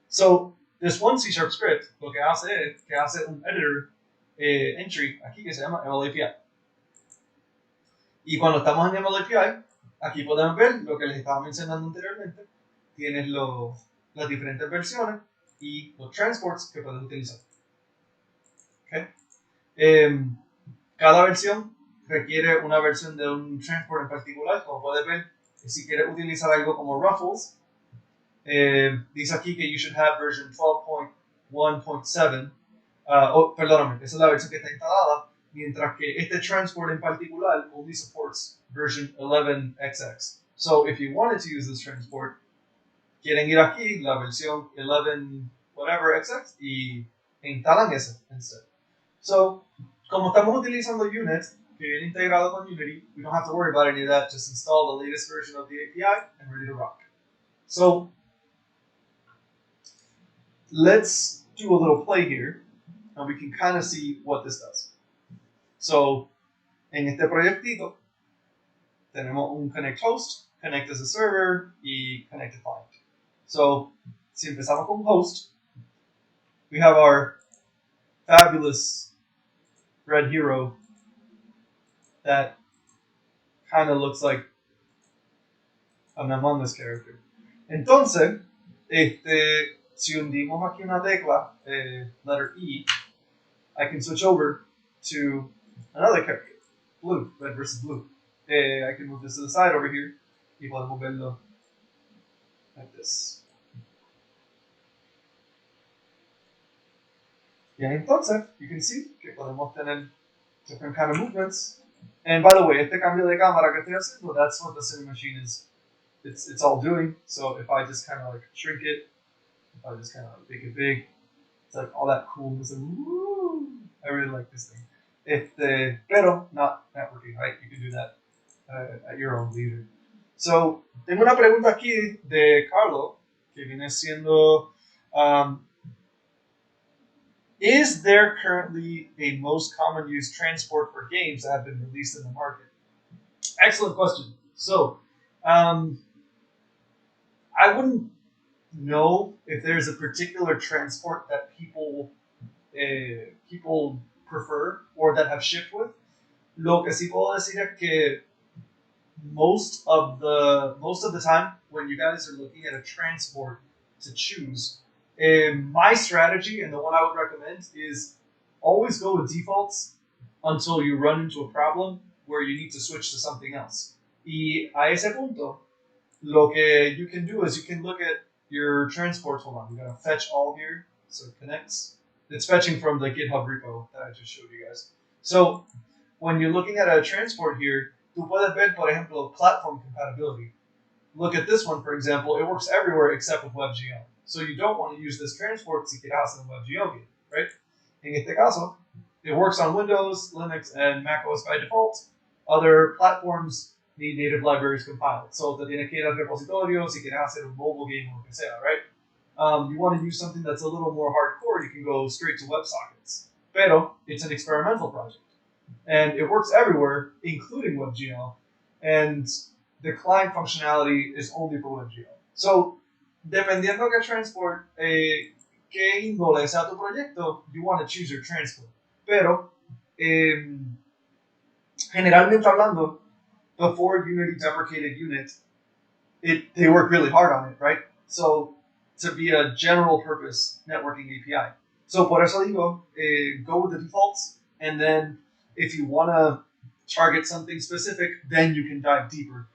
So, this one C# script lo que hace es que hace un editor entry aquí que se llama MLAPI. Y cuando estamos en MLAPI, aquí podemos ver lo que les estaba mencionando anteriormente. Tienes las diferentes versiones y los transports que puedes utilizar. Okay. Cada versión requiere una versión de un transport en particular. Como puedes ver, si quieres utilizar algo como Ruffles, dice aquí que you should have version 12.1.7. Perdóname, esa es la versión que está instalada, mientras que este transport en particular only supports version 11xx. So if you wanted to use this transport, quieren ir aquí, la versión 11 whatever xx, y instalan ese instead. So, como estamos utilizando Unit, que viene integrado con Unity, we don't have to worry about any of that. Just install the latest version of the API and ready to rock. So, let's do a little play here, and we can kind of see what this does. So, en este proyectito, tenemos un connect host, connect as a server, y connect a client. So, si empezamos con host, we have our fabulous red hero that kind of looks like an Among Us character. Entonces, si hundimos aquí una tecla, letter E, I can switch over to another character, blue, red versus blue. I can move this to the side over here y podemos verlo like this. Y entonces, you can see que podemos tener different kind of movements. And by the way, este cambio de cámara que estoy haciendo, that's what the Cinemachine is. It's all doing. So if I just kind of like shrink it, if I just kind of like make it big, it's like all that coolness and woo! I really like this thing. Pero not networking, right? You can do that at your own leisure. So tengo una pregunta aquí de Carlo que viene siendo, is there currently a most common used transport for games that have been released in the market? Excellent question. So, I wouldn't know if there's a particular transport that people prefer or that have shipped with. Lo que sí puedo decir es que most of the time when you guys are looking at a transport to choose, my strategy and the one I would recommend is always go with defaults until you run into a problem where you need to switch to something else. Y a ese punto, lo que you can do is you can look at your transports. Hold on, we got to fetch all here so it connects. It's fetching from the GitHub repo that I just showed you guys. So when you're looking at a transport here, tú puedes ver, por ejemplo, platform compatibility. Look at this one, for example. It works everywhere except with WebGL. So you don't want to use this transport si quieres hacer un WebGL game, right? En este caso, it works on Windows, Linux, and macOS by default. Other platforms need native libraries compiled. So te tienes que ir al repositorio si quieres hacer un mobile game o lo que sea, right? You want to use something that's a little more hardcore, you can go straight to WebSockets. Pero it's an experimental project. And it works everywhere, including WebGL. And the client functionality is only for WebGL. So, dependiendo qué transport, qué índole sea tu proyecto, you want to choose your transport. Pero, generalmente hablando, before Unity deprecated Unit, they work really hard on it, right? So, to be a general purpose networking API. So, por eso digo, go with the defaults, and then if you want to target something specific, then you can dive deeper.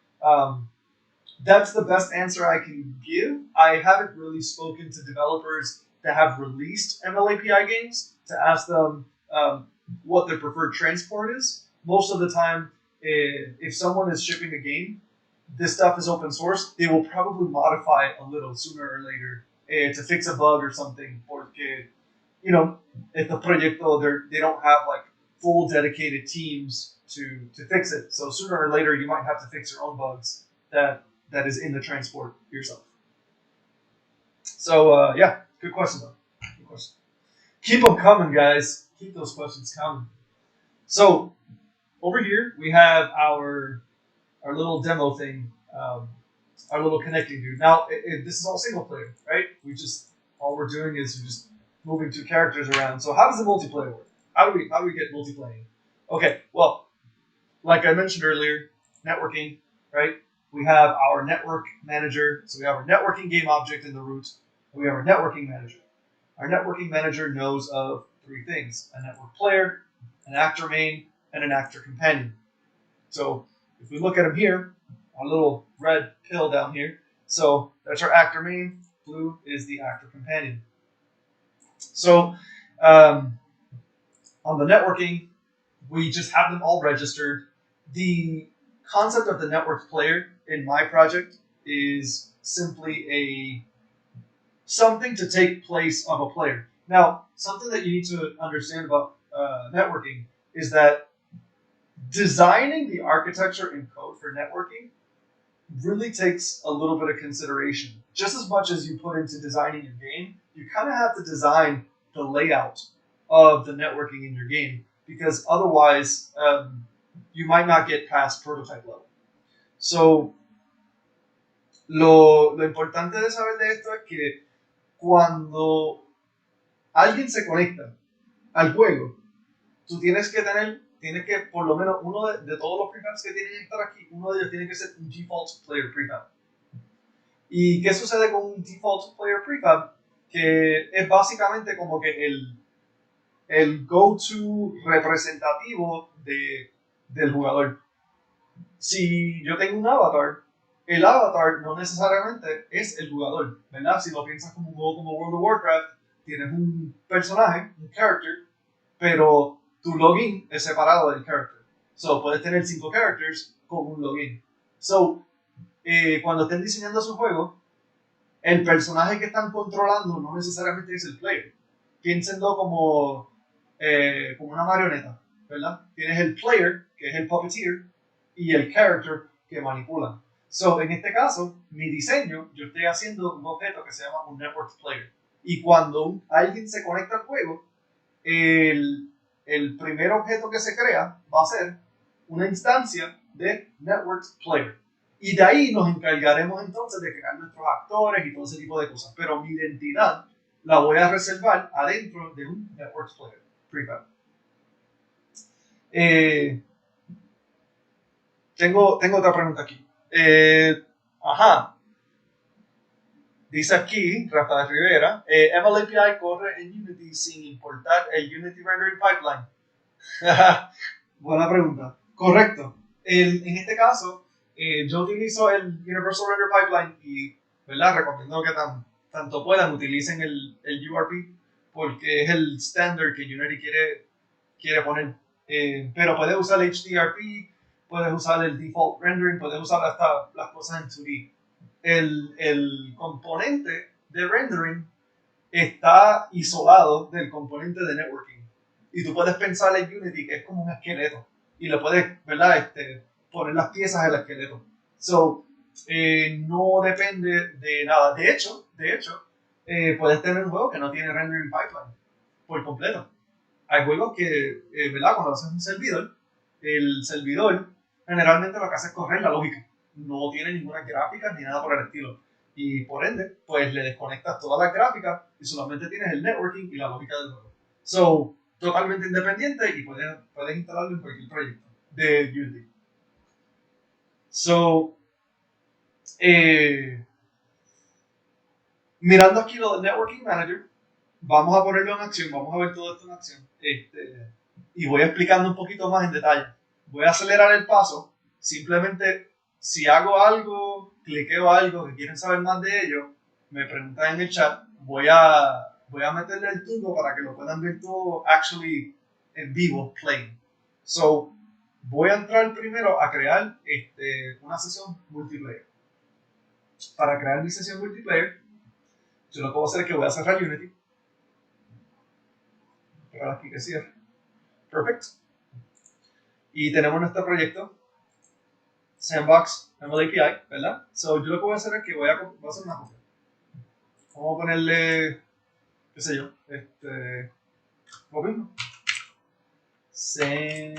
That's the best answer I can give. I haven't really spoken to developers that have released ML API games to ask them what their preferred transport is. Most of the time, if someone is shipping a game, this stuff is open source. They will probably modify it a little sooner or later to fix a bug or something. Porque, if the proyecto, they don't have like full dedicated teams to fix it. So sooner or later, you might have to fix your own bugs that is in the transport yourself. So yeah, good question though. Good question. Keep them coming, guys. Keep those questions coming. So over here we have our little demo thing, our little connecting dude. Now this is all single player, right? All we're doing is we're just moving two characters around. So how does the multiplayer work? How do we get multiplaying? Okay, well, like I mentioned earlier, networking, right? We have our network manager. So we have our networking game object in the root. And we have our networking manager. Our networking manager knows of three things: a network player, an actor main, and an actor companion. So if we look at him here, our little red pill down here, so that's our actor main. Blue is the actor companion. So on the networking, we just have them all registered. The concept of the network player in my project is simply something to take place of a player. Now, something that you need to understand about networking is that designing the architecture and code for networking really takes a little bit of consideration. Just as much as you put into designing your game, you kind of have to design the layout of the networking in your game, because otherwise you might not get past prototype level. So, lo importante de saber de esto es que cuando alguien se conecta al juego, tú tienes que por lo menos uno de todos los prefabs que tienen que estar aquí, uno de ellos tiene que ser un default player prefab. ¿Y qué sucede con un default player prefab? Que es básicamente como que el go-to representativo del jugador. Si yo tengo un avatar, el avatar no necesariamente es el jugador, ¿verdad? Si lo piensas como un juego como World of Warcraft, tienes un personaje, un character, pero tu login es separado del character. So, puedes tener 5 characters con un login. So, cuando estén diseñando su juego, el personaje que están controlando no necesariamente es el player. Piénsenlo como una marioneta, ¿verdad? Tienes el player, que es el puppeteer, y el character que manipulan. So, en este caso, mi diseño, yo estoy haciendo un objeto que se llama un Network Player. Y cuando alguien se conecta al juego, el primer objeto que se crea va a ser una instancia de Network Player. Y de ahí nos encargaremos entonces de crear nuestros actores y todo ese tipo de cosas. Pero mi identidad la voy a reservar adentro de un Network Player prefab. Tengo otra pregunta aquí. Dice aquí, Rafael Rivera, MLAPI corre en Unity sin importar el Unity Rendering Pipeline. Buena pregunta. Correcto. En este caso, yo utilizo el Universal Render Pipeline y, ¿verdad? Recomiendo que tanto puedan utilicen el URP porque es el estándar que Unity quiere poner. Pero puedes usar el HDRP, puedes usar el Default Rendering, puedes usar hasta las cosas en 2D. El componente de rendering está isolado del componente de networking. Y tú puedes pensar en Unity que es como un esqueleto. Y le puedes, ¿verdad? Poner las piezas del esqueleto. So, no depende de nada. De hecho, puedes tener un juego que no tiene rendering pipeline por completo. Hay juegos que, ¿verdad? Cuando haces un servidor, el servidor generalmente lo que hace es correr la lógica. No tiene ninguna gráfica ni nada por el estilo. Y por ende, pues le desconectas todas las gráficas y solamente tienes el networking y la lógica del juego. So, totalmente independiente y puedes instalarlo en cualquier proyecto de Unity. So, mirando aquí lo del Networking Manager, vamos a ponerlo en acción, vamos a ver todo esto en acción. Y voy explicando un poquito más en detalle. Voy a acelerar el paso. Simplemente, si hago algo, cliqueo algo que quieren saber más de ello, me preguntan en el chat. Voy a meterle el turbo para que lo puedan ver todo actually en vivo, playing. So, voy a entrar primero a crear una sesión multiplayer. Para crear mi sesión multiplayer, yo lo que voy a hacer es que voy a cerrar Unity. Pero aquí que cierre. Perfecto. Y tenemos nuestro proyecto Sandbox MLAPI, ¿verdad? So, yo lo que voy a hacer es que voy a hacer una copia. Vamos a ponerle, qué sé yo, lo mismo. Hacer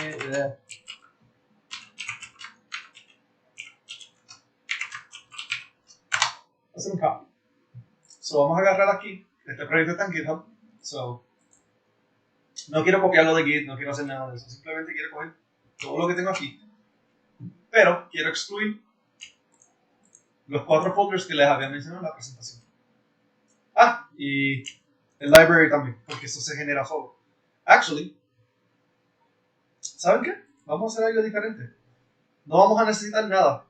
un copy. So, vamos a agarrar aquí, este proyecto está en GitHub. So, no quiero copiarlo de Git, no quiero hacer nada de eso. Simplemente quiero coger todo lo que tengo aquí. Pero quiero excluir los 4 folders que les había mencionado en la presentación. Y el library también, porque eso se genera solo. Actually, ¿saben qué? Vamos a hacer algo diferente. No vamos a necesitar nada.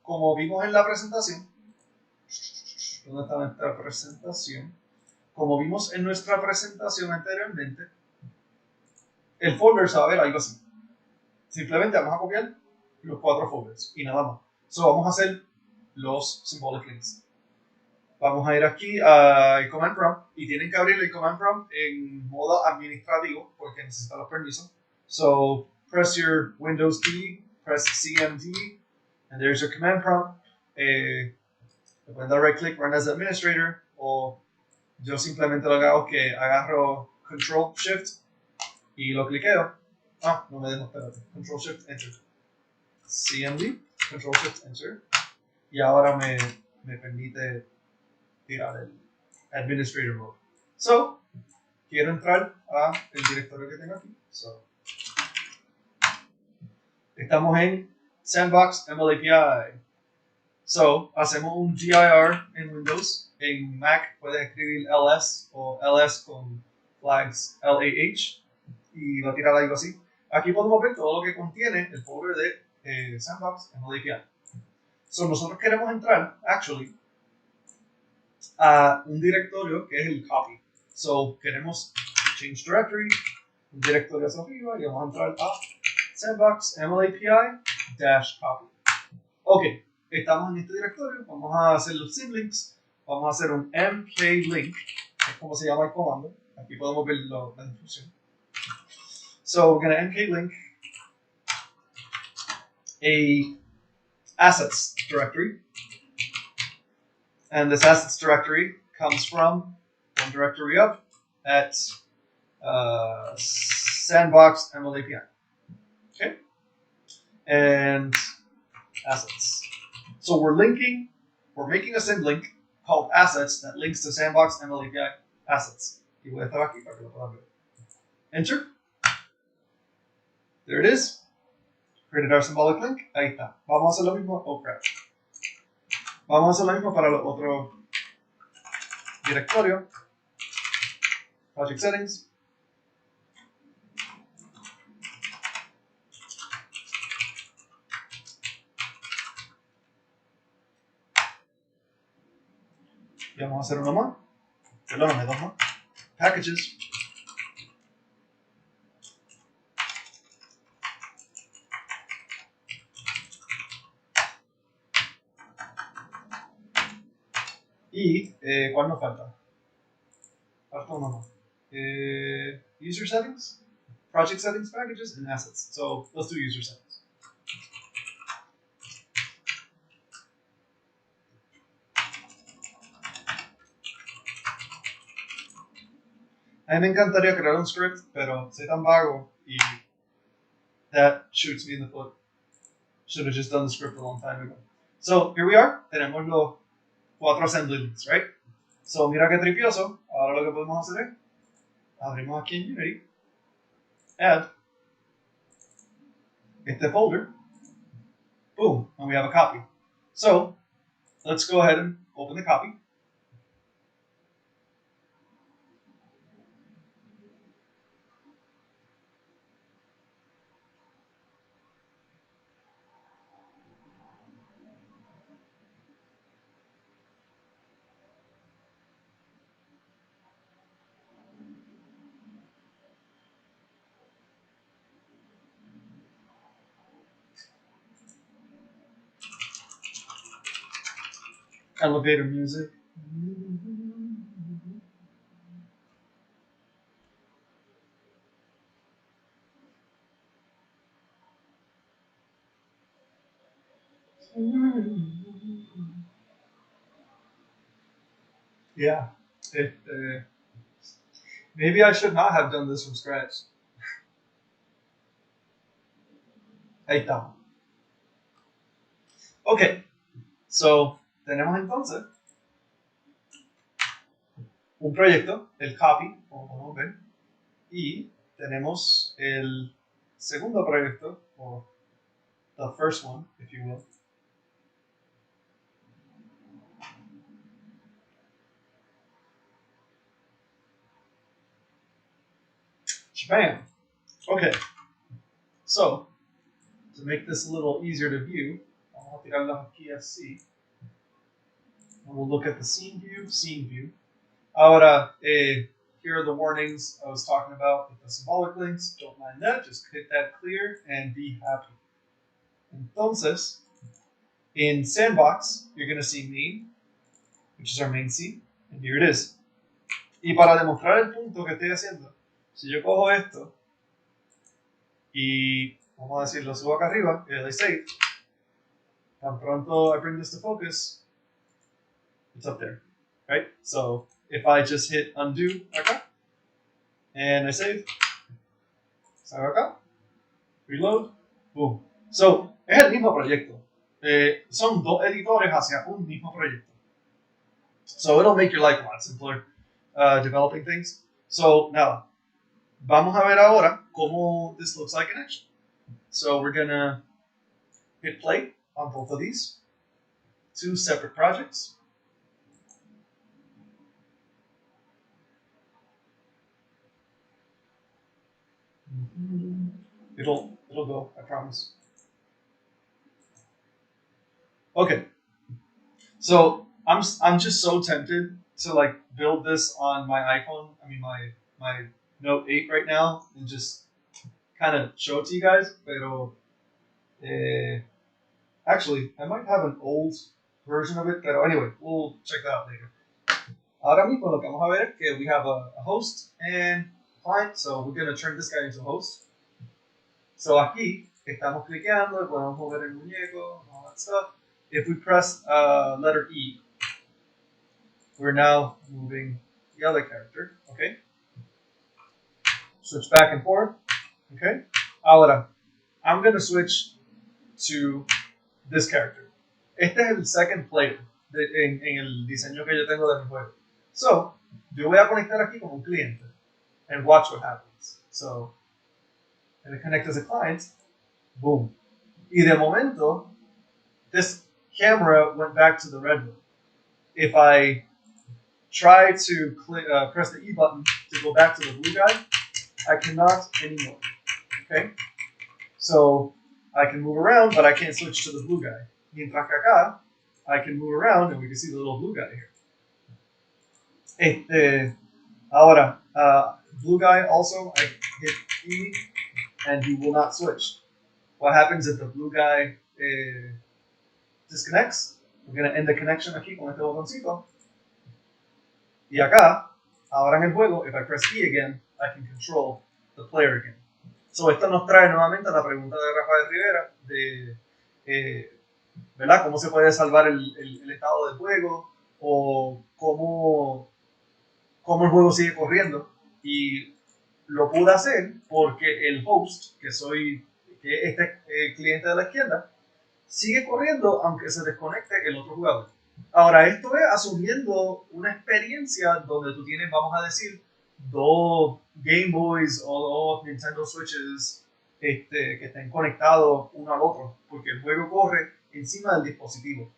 Como vimos en la presentación, ¿dónde está nuestra presentación? Como vimos en nuestra presentación anteriormente, el folder se va a ver algo así. Simplemente vamos a copiar los 4 folders y nada más. So, vamos a hacer los symbolic links. Vamos a ir aquí al Command Prompt y tienen que abrir el Command Prompt en modo administrativo porque necesita los permisos. So, press your Windows key, press CMD, and there's your Command Prompt. Le pueden dar right click, run as administrator, o yo simplemente lo que hago es que agarro Control Shift y lo cliqueo. No me dejo, espérate. Control Shift Enter. CMD, Control Shift Enter. Y ahora me permite tirar el Administrator Mode. So, quiero entrar a el directorio que tengo aquí. So, estamos en Sandbox MLAPI. So, hacemos un dir en Windows. En Mac puedes escribir ls o ls con flags LAH y va a tirar algo así. Aquí podemos ver todo lo que contiene el folder de Sandbox MLAPI. So, nosotros queremos entrar, actually, a un directorio que es el copy. So, queremos change directory, un directorio hacia arriba y vamos a entrar a Sandbox MLAPI-copy. Ok, estamos en este directorio, vamos a hacer los symlinks, vamos a hacer un mklink, que es como se llama el comando. Aquí podemos ver la instrucción. So, we're going to mklink a assets directory. And this assets directory comes from one directory up at sandbox ML API. Okay? And assets. So we're making a symlink called assets that links to sandbox ML API assets. Y voy a estar aquí para que lo puedan ver. Enter. There it is. Created our symbolic link. Ahí está. Vamos a hacer lo mismo. Oh crap. Vamos a hacer lo mismo para el otro directorio. Project settings. Y vamos a hacer uno más. Perdóname, dos más. Packages. Y, ¿cuál nos falta? Falta uno más. User settings, project settings, packages, and assets. So let's do user settings. A mí me encantaría crear un script, pero soy tan vago y that shoots me in the foot. Should have just done the script a long time ago. So here we are. Tenemos los 4 assembly links, right? So mira qué tripioso. Ahora lo que podemos hacer es abrimos aquí en Unity, add este folder, boom, and we have a copy. So let's go ahead and open the copy. Elevator music. Yeah. Maybe I should not have done this from scratch. Ahí está. Ok. So, tenemos entonces un proyecto, el copy, como podemos ver, y tenemos el segundo proyecto, o the first one, if you will. Bam! Okay. So, to make this a little easier to view, vamos a tirarlas aquí así. And we'll look at the scene view. Ahora, here are the warnings I was talking about with the symbolic links. Don't mind that. Just hit that clear and be happy. Entonces, in Sandbox, you're going to see main, which is our main scene. And here it is. Y para demostrar el punto que estoy haciendo, si yo cojo esto y vamos a decir lo subo acá arriba y le doy save, tan pronto I bring this to focus, it's up there, right? So if I just hit undo acá and I save, salgo acá, reload, boom. So es el mismo proyecto. Son dos editores hacia un mismo proyecto. So it'll make your life a lot simpler developing things. So now, vamos a ver ahora cómo this looks like in action. So we're gonna hit play on both of these. 2 separate projects. It'll go, I promise. Okay. So I'm just so tempted to like build this on my iPhone. I mean my Note 8 right now and just kind of show it to you guys. Pero actually, I might have an old version of it. Pero anyway, we'll check that out later. Ahora mismo lo que vamos a ver es que we have a host and client. So we're going to turn this guy into a host. So aquí estamos cliqueando, podemos mover el muñeco, all that stuff. If we press letter E, we're now moving the other character, okay? Switch back and forth, okay? Ahora, I'm going to switch to this character. Este es el second player en el diseño que yo tengo de mi juego. So, yo voy a conectar aquí como un cliente and watch what happens. So, and I connect as a client, boom. Y de momento, this camera went back to the red mode. If I try to press the E button to go back to the blue guy, I cannot anymore. Okay? So I can move around, but I can't switch to the blue guy. Mientras que acá, I can move around and we can see the little blue guy here. Ahora, blue guy also, I hit E and he will not switch. What happens if the blue guy disconnects? We're going to end the connection aquí con este botoncito. Y acá, ahora en el juego, if I press E again, I can control the player again. So esto nos trae nuevamente a la pregunta de Rafael Rivera de, ¿verdad? ¿Cómo se puede salvar el estado del juego? O cómo el juego sigue corriendo. Y lo pude hacer porque el host, que es este cliente de la izquierda, sigue corriendo aunque se desconecte el otro jugador. Ahora, esto es asumiendo una experiencia donde tú tienes, vamos a decir, 2 Game Boys o 2 Nintendo Switches que estén conectados uno al otro, porque el juego corre encima del dispositivo.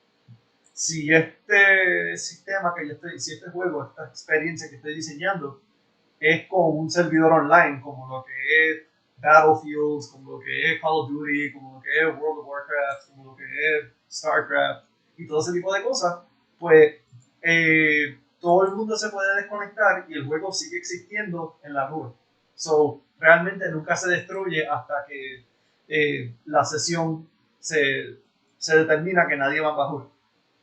Si este sistema si este juego, esta experiencia que estoy diseñando es con un servidor online, como lo que es Battlefields, como lo que es Call of Duty, como lo que es World of Warcraft, como lo que es StarCraft y todo ese tipo de cosas, pues todo el mundo se puede desconectar y el juego sigue existiendo en la nube. So, realmente nunca se destruye hasta que la sesión se determina que nadie va a jugar.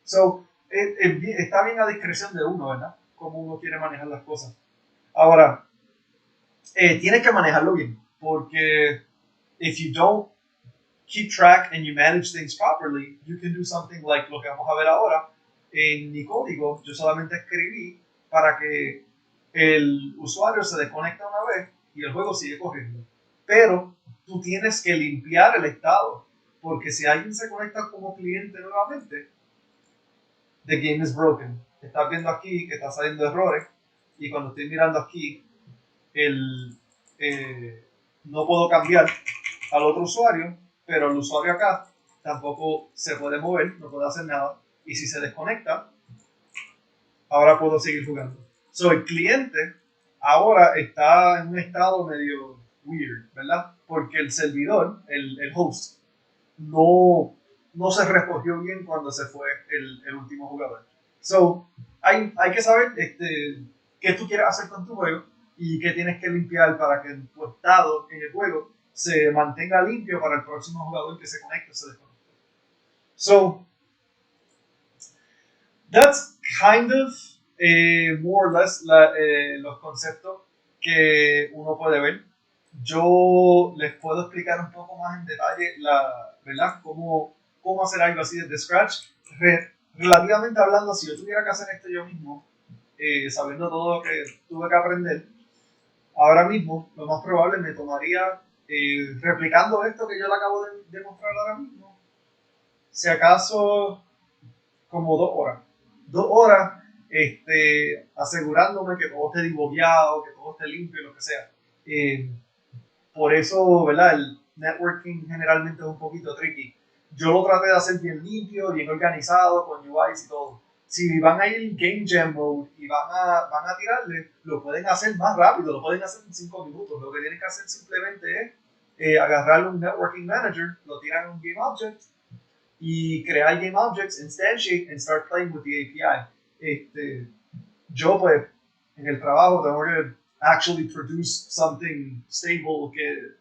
So, está bien a discreción de uno, ¿verdad? Cómo uno quiere manejar las cosas. Ahora, tienes que manejarlo bien, porque if you don't keep track and you manage things properly, you can do something like lo que vamos a ver ahora. En mi código, yo solamente escribí para que el usuario se desconecta una vez y el juego sigue corriendo. Pero tú tienes que limpiar el estado, porque si alguien se conecta como cliente nuevamente, the game is broken. Estás viendo aquí que está saliendo errores y cuando estoy mirando aquí, no puedo cambiar al otro usuario, pero el usuario acá tampoco se puede mover, no puede hacer nada. Y si se desconecta, ahora puedo seguir jugando. So, el cliente ahora está en un estado medio weird, ¿verdad? Porque el servidor, el host, no se recogió bien cuando se fue el último jugador. So, hay que saber qué tú quieres hacer con tu juego y qué tienes que limpiar para que tu estado en el juego se mantenga limpio para el próximo jugador que se conecte o se desconecte. So, that's kind of more or less los conceptos que uno puede ver. Yo les puedo explicar un poco más en detalle ¿verdad? Cómo hacer algo así desde scratch. Relativamente hablando, si yo tuviera que hacer esto yo mismo, sabiendo todo lo que tuve que aprender, ahora mismo lo más probable me tomaría, replicando esto que yo le acabo de mostrar ahora mismo, si acaso como 2 horas. 2 horas asegurándome que todo esté dibogueado, que todo esté limpio, lo que sea. Por eso, ¿verdad? El networking generalmente es un poquito tricky. Yo lo traté de hacer bien limpio, bien organizado, con UIs y todo. Si van a ir Game Jam Mode y van a tirarle, lo pueden hacer más rápido, lo pueden hacer en 5 minutos. Lo que tienen que hacer simplemente es agarrar un Networking Manager, lo tiran en un Game Object y crear Game Objects, instantiate, and start playing with the API. Yo, pues, en el trabajo tengo que actually produce something stable que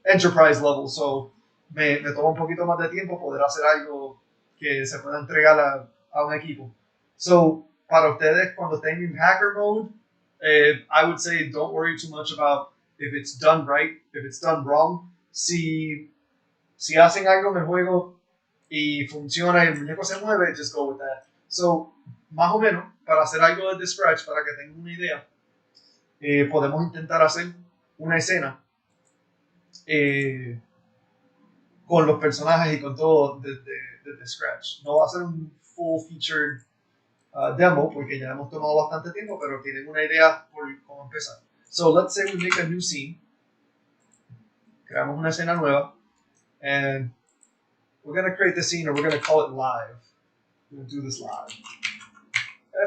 enterprise level, so me toma un poquito más de tiempo poder hacer algo que se pueda entregar a un equipo. So, para ustedes cuando estén en hacker mode, I would say don't worry too much about if it's done right, if it's done wrong. Si Si hacen algo en el juego y funciona y el muñeco se mueve, just go with that. So, más o menos, para hacer algo desde scratch, para que tengan una idea, podemos intentar hacer una escena con los personajes y con todo desde scratch. No va a ser un full featured demo porque ya hemos tomado bastante tiempo, pero tienen una idea por cómo empezar. So let's say we make a new scene. Creamos una escena nueva, and we're going to create the scene, or we're going to call it live. We're going to do this live.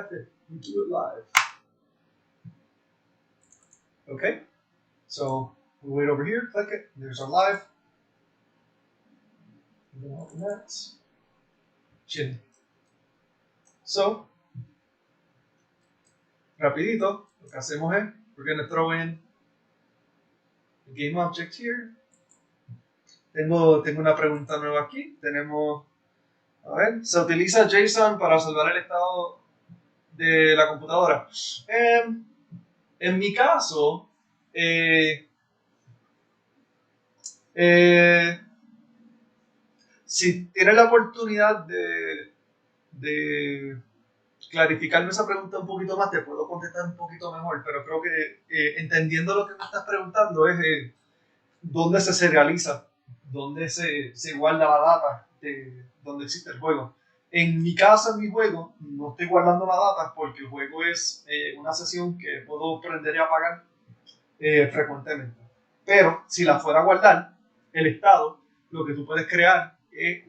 F it, we do it live. Okay, so we wait over here, click it, there's our live. We're going to open that. Chill. So, rapidito, lo que hacemos es, we're going to throw in the game object here. Tengo una pregunta nueva aquí. Tenemos, a ver, ¿se utiliza JSON para salvar el estado de la computadora? En mi caso, si tienes la oportunidad de clarificarme esa pregunta un poquito más, te puedo contestar un poquito mejor, pero creo que entendiendo lo que me estás preguntando es dónde se serializa, dónde se guarda la data de dónde existe el juego. En mi caso, en mi juego, no estoy guardando la data porque el juego es una sesión que puedo prender y apagar frecuentemente. Pero si la fuera a guardar, el estado, lo que tú puedes crear es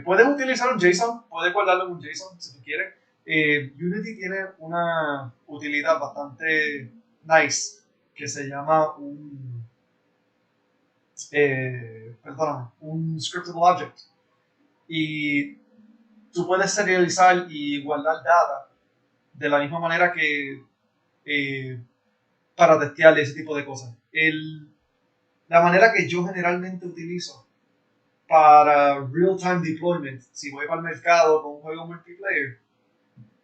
puedes utilizar un JSON, puedes guardarlo en un JSON si tú quieres. Unity tiene una utilidad bastante nice que se llama un scriptable object. Y tú puedes serializar y guardar data de la misma manera que para testear ese tipo de cosas. La manera que yo generalmente utilizo para real-time deployment, si voy para el mercado con un juego multiplayer,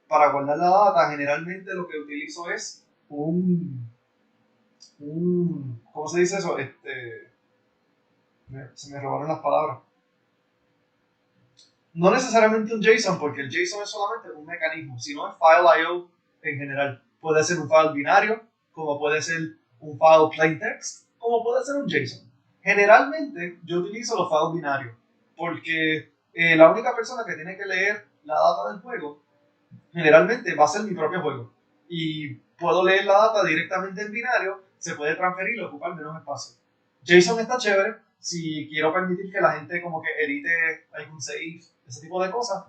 para guardar la data, generalmente lo que utilizo es ¿cómo se dice eso? Se me robaron las palabras. No necesariamente un JSON, porque el JSON es solamente un mecanismo, sino es file.io en general. Puede ser un file binario, como puede ser un file plain text, como puede ser un JSON. Generalmente yo utilizo los files binarios, porque la única persona que tiene que leer la data del juego, generalmente va a ser mi propio juego. Y puedo leer la data directamente en binario, se puede transferir y ocupar menos espacio. JSON está chévere si quiero permitir que la gente como que edite algún save, ese tipo de cosas,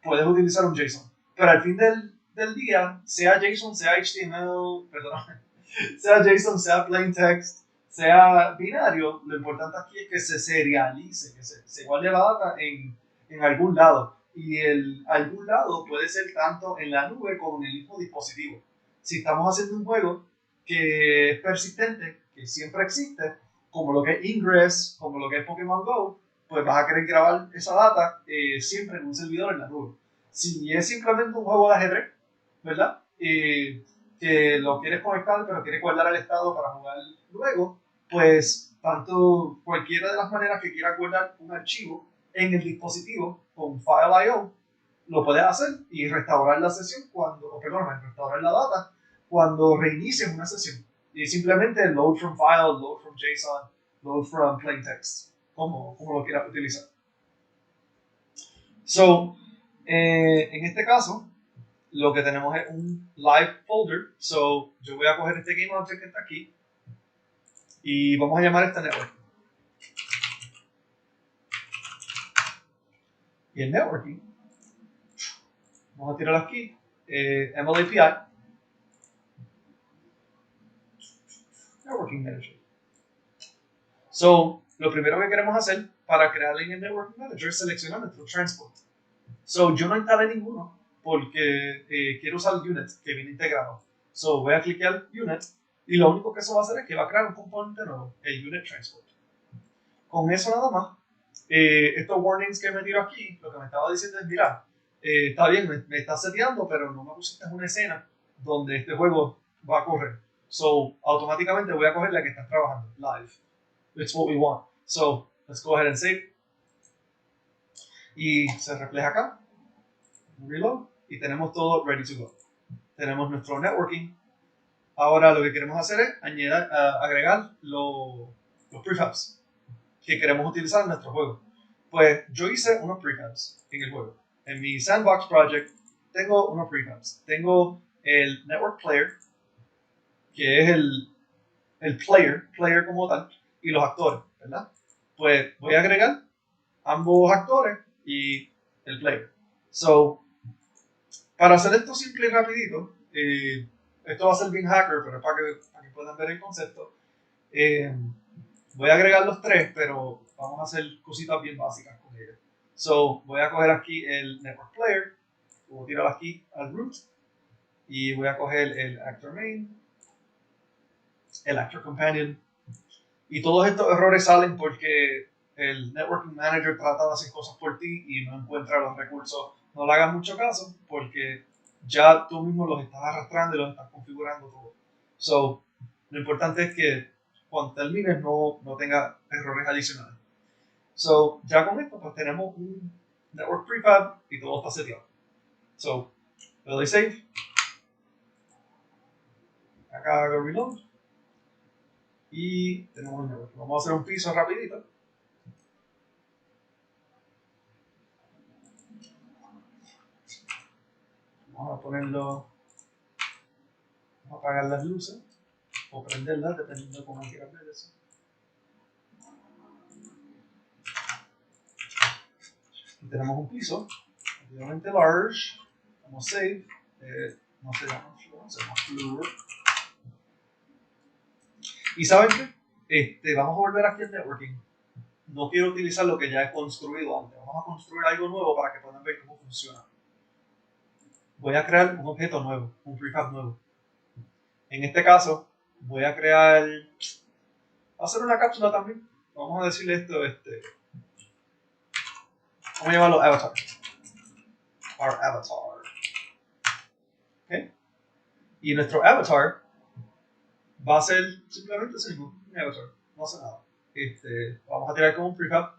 puedes utilizar un JSON. Pero al fin del día, sea JSON, sea HTML, perdón, sea JSON, sea plain text, sea binario, lo importante aquí es que se serialice, que se guarde la data en algún lado. Y algún lado puede ser tanto en la nube como en el mismo dispositivo. Si estamos haciendo un juego que es persistente, que siempre existe, como lo que es Ingress, como lo que es Pokémon Go, pues vas a querer grabar esa data siempre en un servidor en la nube. Si es simplemente un juego de ajedrez, ¿verdad? Que lo quieres conectar pero quieres guardar el estado para jugar luego, pues tanto cualquiera de las maneras que quieras guardar un archivo en el dispositivo con File.io lo puedes hacer y restaurar la sesión restaurar la data cuando reinicies una sesión. Y simplemente load from file, load from JSON, load from plain text, como lo quieras utilizar. So, en este caso, lo que tenemos es un live folder. So, yo voy a coger este game object que está aquí y vamos a llamar este network. Y el networking, vamos a tirar aquí, ML API, Networking Manager. So, lo primero que queremos hacer para crear en el Networking Manager es seleccionar nuestro transport. So, yo no instalé ninguno porque quiero usar el unit que viene integrado. So, voy a clicar unit y lo único que eso va a hacer es que va a crear un componente nuevo, el unit transport. Con eso nada más, estos warnings que me tiro aquí, lo que me estaba diciendo es, mira, está bien, me estás seteando, pero no me pusiste una escena donde este juego va a correr. So, automáticamente voy a coger la que estás trabajando, live. it's what we want. So let's go ahead and save. Y se refleja acá. Reload. Y tenemos todo ready to go. Tenemos nuestro networking. Ahora lo que queremos hacer es agregar los prefabs que queremos utilizar en nuestro juego. Pues yo hice unos prefabs en el juego. En mi sandbox project tengo unos prefabs. Tengo el network player, que es el player como tal, y los actores, ¿verdad? Pues voy a agregar ambos actores y el player. So, para hacer esto simple y rapidito, esto va a ser bien hacker, pero es para que puedan ver el concepto. Voy a agregar los tres, pero vamos a hacer cositas bien básicas con ellos. So, voy a coger aquí el network player, voy a tirar aquí al root, y voy a coger el actor main, el actor companion, y todos estos errores salen porque el networking manager trata de hacer cosas por ti y no encuentra los recursos. No le hagas mucho caso porque ya tú mismo los estás arrastrando y los estás configurando todo. So, lo importante es que cuando termines no tenga errores adicionales. So, ya con esto pues tenemos un network prefab y todo está seteado. So, le doy save. Acá hago reload. Y tenemos el network. Vamos a hacer un piso rapidito. Vamos a ponerlo. Vamos a apagar las luces o prenderlas dependiendo de cómo quieras ver eso. Aquí tenemos un piso, obviamente large. Vamos a save. No se llama floor, se llama floor. Y saben qué? Vamos a volver aquí al networking. No quiero utilizar lo que ya he construido antes. Vamos a construir algo nuevo para que puedan ver cómo funciona. Voy a crear un objeto nuevo, un prefab nuevo. En este caso, voy a crear. Voy a hacer una cápsula también. Vamos a decirle esto, vamos a llamarlo avatar. Our avatar. ¿Okay? Y nuestro avatar va a ser simplemente ese mismo, un avatar. No hace nada. Vamos a tirar como un prefab.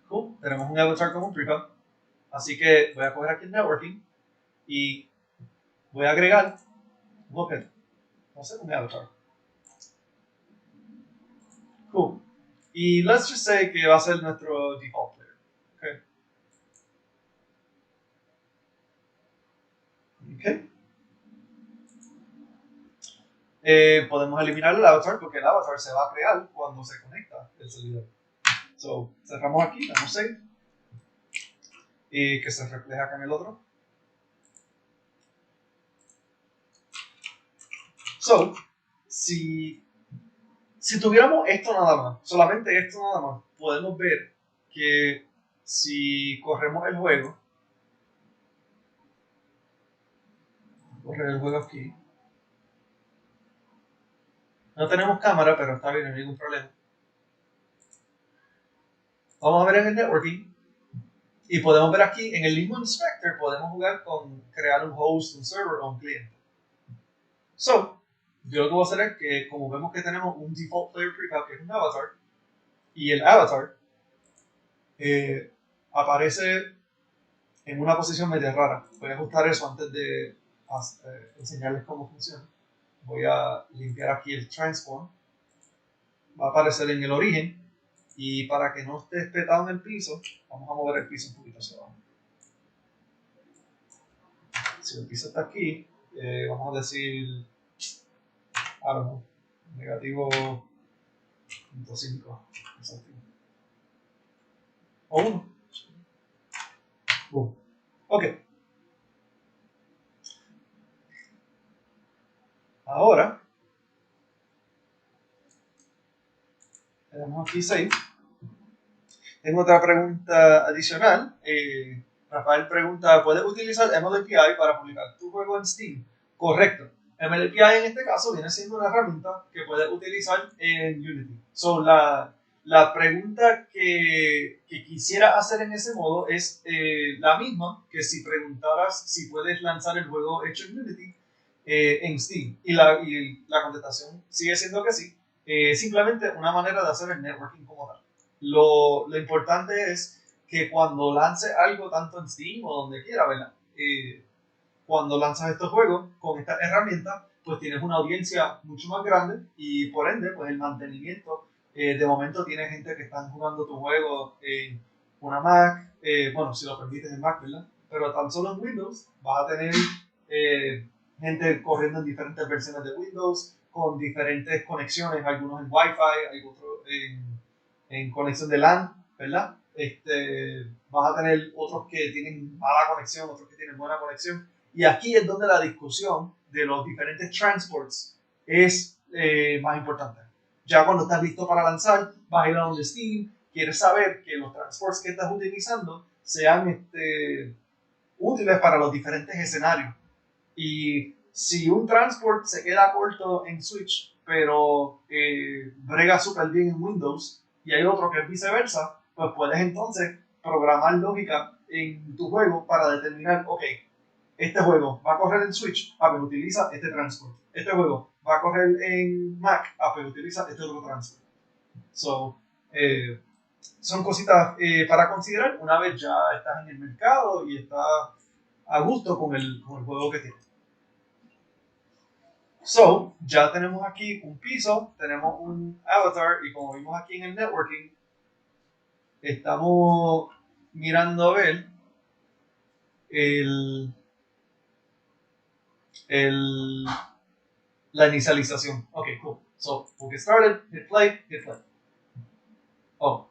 Cool. Tenemos un avatar como un prefab. Así que voy a coger aquí el networking y voy a agregar un objeto. Vamos a hacer un avatar. Cool. Y let's just say que va a ser nuestro default player. Okay. Podemos eliminar el avatar porque el avatar se va a crear cuando se conecta el servidor. So, cerramos aquí, damos save y que se refleja acá en el otro. So, si tuviéramos esto nada más, solamente esto nada más, podemos ver que si corremos el juego, correr el juego aquí, no tenemos cámara, pero está bien, no hay ningún problema. Vamos a ver en el networking y podemos ver aquí en el mismo inspector podemos jugar con crear un host, un server o un cliente. So, yo lo que voy a hacer es que como vemos que tenemos un default player prefab que es un avatar y el avatar aparece en una posición media rara. Voy a ajustar eso antes de enseñarles cómo funciona. Voy a limpiar aquí el transform. Va a aparecer en el origen. Y para que no esté espetado en el piso, vamos a mover el piso un poquito hacia abajo. Si el piso está aquí, vamos a decir, negativo 0.5. O 1. Ok. Ahora, le damos aquí save. Tengo otra pregunta adicional. Rafael pregunta, ¿puedes utilizar MLAPI para publicar tu juego en Steam? Correcto. MLAPI en este caso viene siendo una herramienta que puedes utilizar en Unity. So, la pregunta que quisiera hacer en ese modo es la misma que si preguntaras si puedes lanzar el juego hecho en Unity en Steam. Y la contestación sigue siendo que sí. simplemente una manera de hacer el networking como tal. Lo importante es que cuando lance algo, tanto en Steam o donde quiera, ¿verdad? Cuando lanzas estos juegos con esta herramienta, pues tienes una audiencia mucho más grande y por ende, pues el mantenimiento, de momento tienes gente que están jugando tu juego en una Mac, bueno, si lo permites en Mac, ¿verdad? Pero tan solo en Windows vas a tener eh, gente corriendo en diferentes versiones de Windows, con diferentes conexiones, algunos en Wi-Fi, otros en conexión de LAN, ¿verdad? Vas a tener otros que tienen mala conexión, otros que tienen buena conexión. Y aquí es donde la discusión de los diferentes transports es más importante. Ya cuando estás listo para lanzar, vas a ir a donde Steam, quieres saber que los transports que estás utilizando sean útiles para los diferentes escenarios. Y si un transport se queda corto en Switch, pero brega súper bien en Windows, y hay otro que es viceversa, pues puedes entonces programar lógica en tu juego para determinar, ok, este juego va a correr en Switch, pues utiliza este transport. Este juego va a correr en Mac, pues utiliza este otro transport. So, son cositas para considerar una vez ya estás en el mercado y estás a gusto con el juego que tienes. So, ya tenemos aquí un piso, tenemos un avatar y como vimos aquí en el networking, estamos mirando a ver el, el, la inicialización. Ok, cool. So, we'll get started, hit play, hit play. Oh,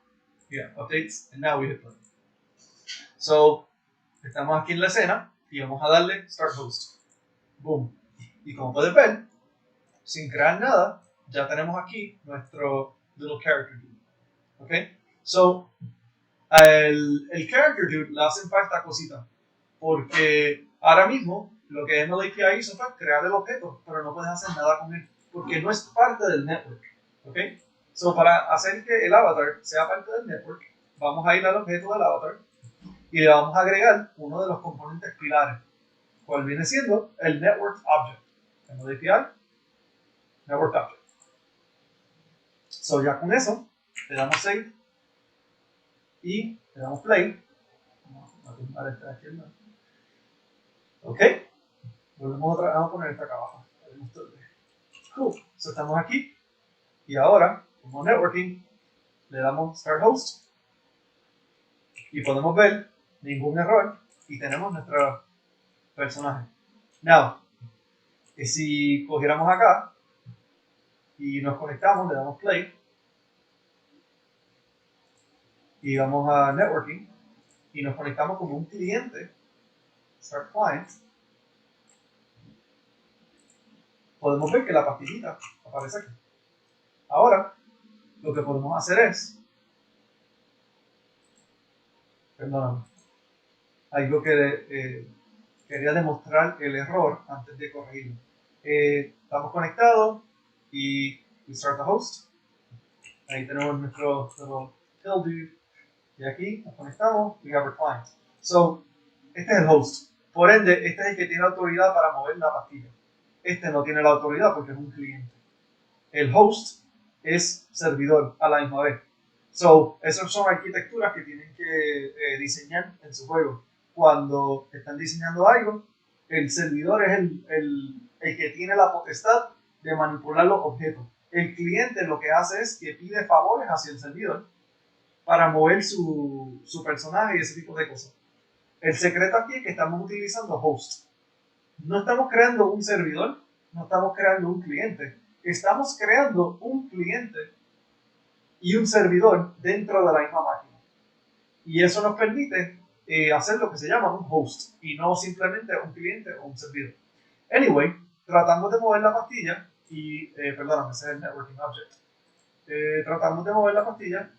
yeah, updates, and now we hit play. So, estamos aquí en la escena y vamos a darle Start Host. Boom. Y como puedes ver, sin crear nada, ya tenemos aquí nuestro little character dude. Ok, so, el character dude le hacen falta cositas. Porque ahora mismo lo que MLAPI hizo fue crear el objeto, pero no puedes hacer nada con él, porque no es parte del network. ¿Ok? So, para hacer que el avatar sea parte del network, vamos a ir al objeto del avatar y le vamos a agregar uno de los componentes pilares, cual viene siendo el network object. MLAPI, network object. So, ya con eso, le damos save y le damos play. Vamos a tumbar esta de aquí. Ok, volvemos otra vez a poner esta acá abajo. Cool. So, estamos aquí y ahora, como networking, le damos Start Host y podemos ver ningún error y tenemos nuestro personaje. Now, si cogiéramos acá y nos conectamos, le damos play y vamos a networking y nos conectamos como un cliente, Start Client, podemos ver que la pastillita aparece aquí. Ahora, lo que podemos hacer es, perdóname, algo que quería demostrar el error antes de corregirlo. Estamos conectados y we start the host. Ahí tenemos nuestro pill dude. Y aquí nos conectamos, we have our client. So, este es el host. Por ende, este es el que tiene autoridad para mover la pastilla. Este no tiene la autoridad porque es un cliente. El host es servidor a la misma vez. So, esas son arquitecturas que tienen que diseñar en su juego. Cuando están diseñando algo, el servidor es el que tiene la potestad de manipular los objetos. El cliente lo que hace es que pide favores hacia el servidor para mover su personaje y ese tipo de cosas. El secreto aquí es que estamos utilizando host. No estamos creando un servidor, no estamos creando un cliente. Estamos creando un cliente y un servidor dentro de la misma máquina. Y eso nos permite hacer lo que se llama un host y no simplemente un cliente o un servidor. Anyway, tratamos de mover la pastilla y, perdóname, ese es el networking object. Tratamos de mover la pastilla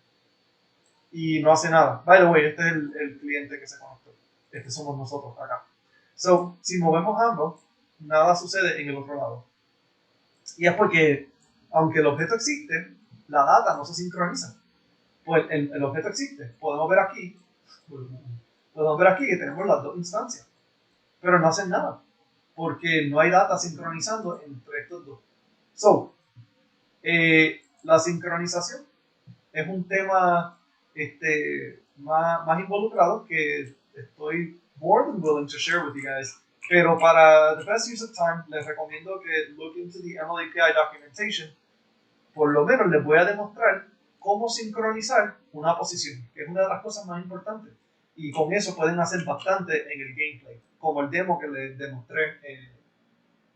y no hace nada. By the way, este es el cliente que se conectó. Este somos nosotros acá. So, si movemos ambos, nada sucede en el otro lado. Y es porque, aunque el objeto existe, la data no se sincroniza. Pues el objeto existe. Podemos ver aquí que tenemos las dos instancias, pero no hacen nada, porque no hay data sincronizando entre estos dos. So, la sincronización es un tema más involucrado que estoy more than willing to share with you guys. Pero para the best use of time, les recomiendo que look into the MLAPI documentation. Por lo menos les voy a demostrar cómo sincronizar una posición, que es una de las cosas más importantes. Y con eso pueden hacer bastante en el gameplay, como el demo que les demostré,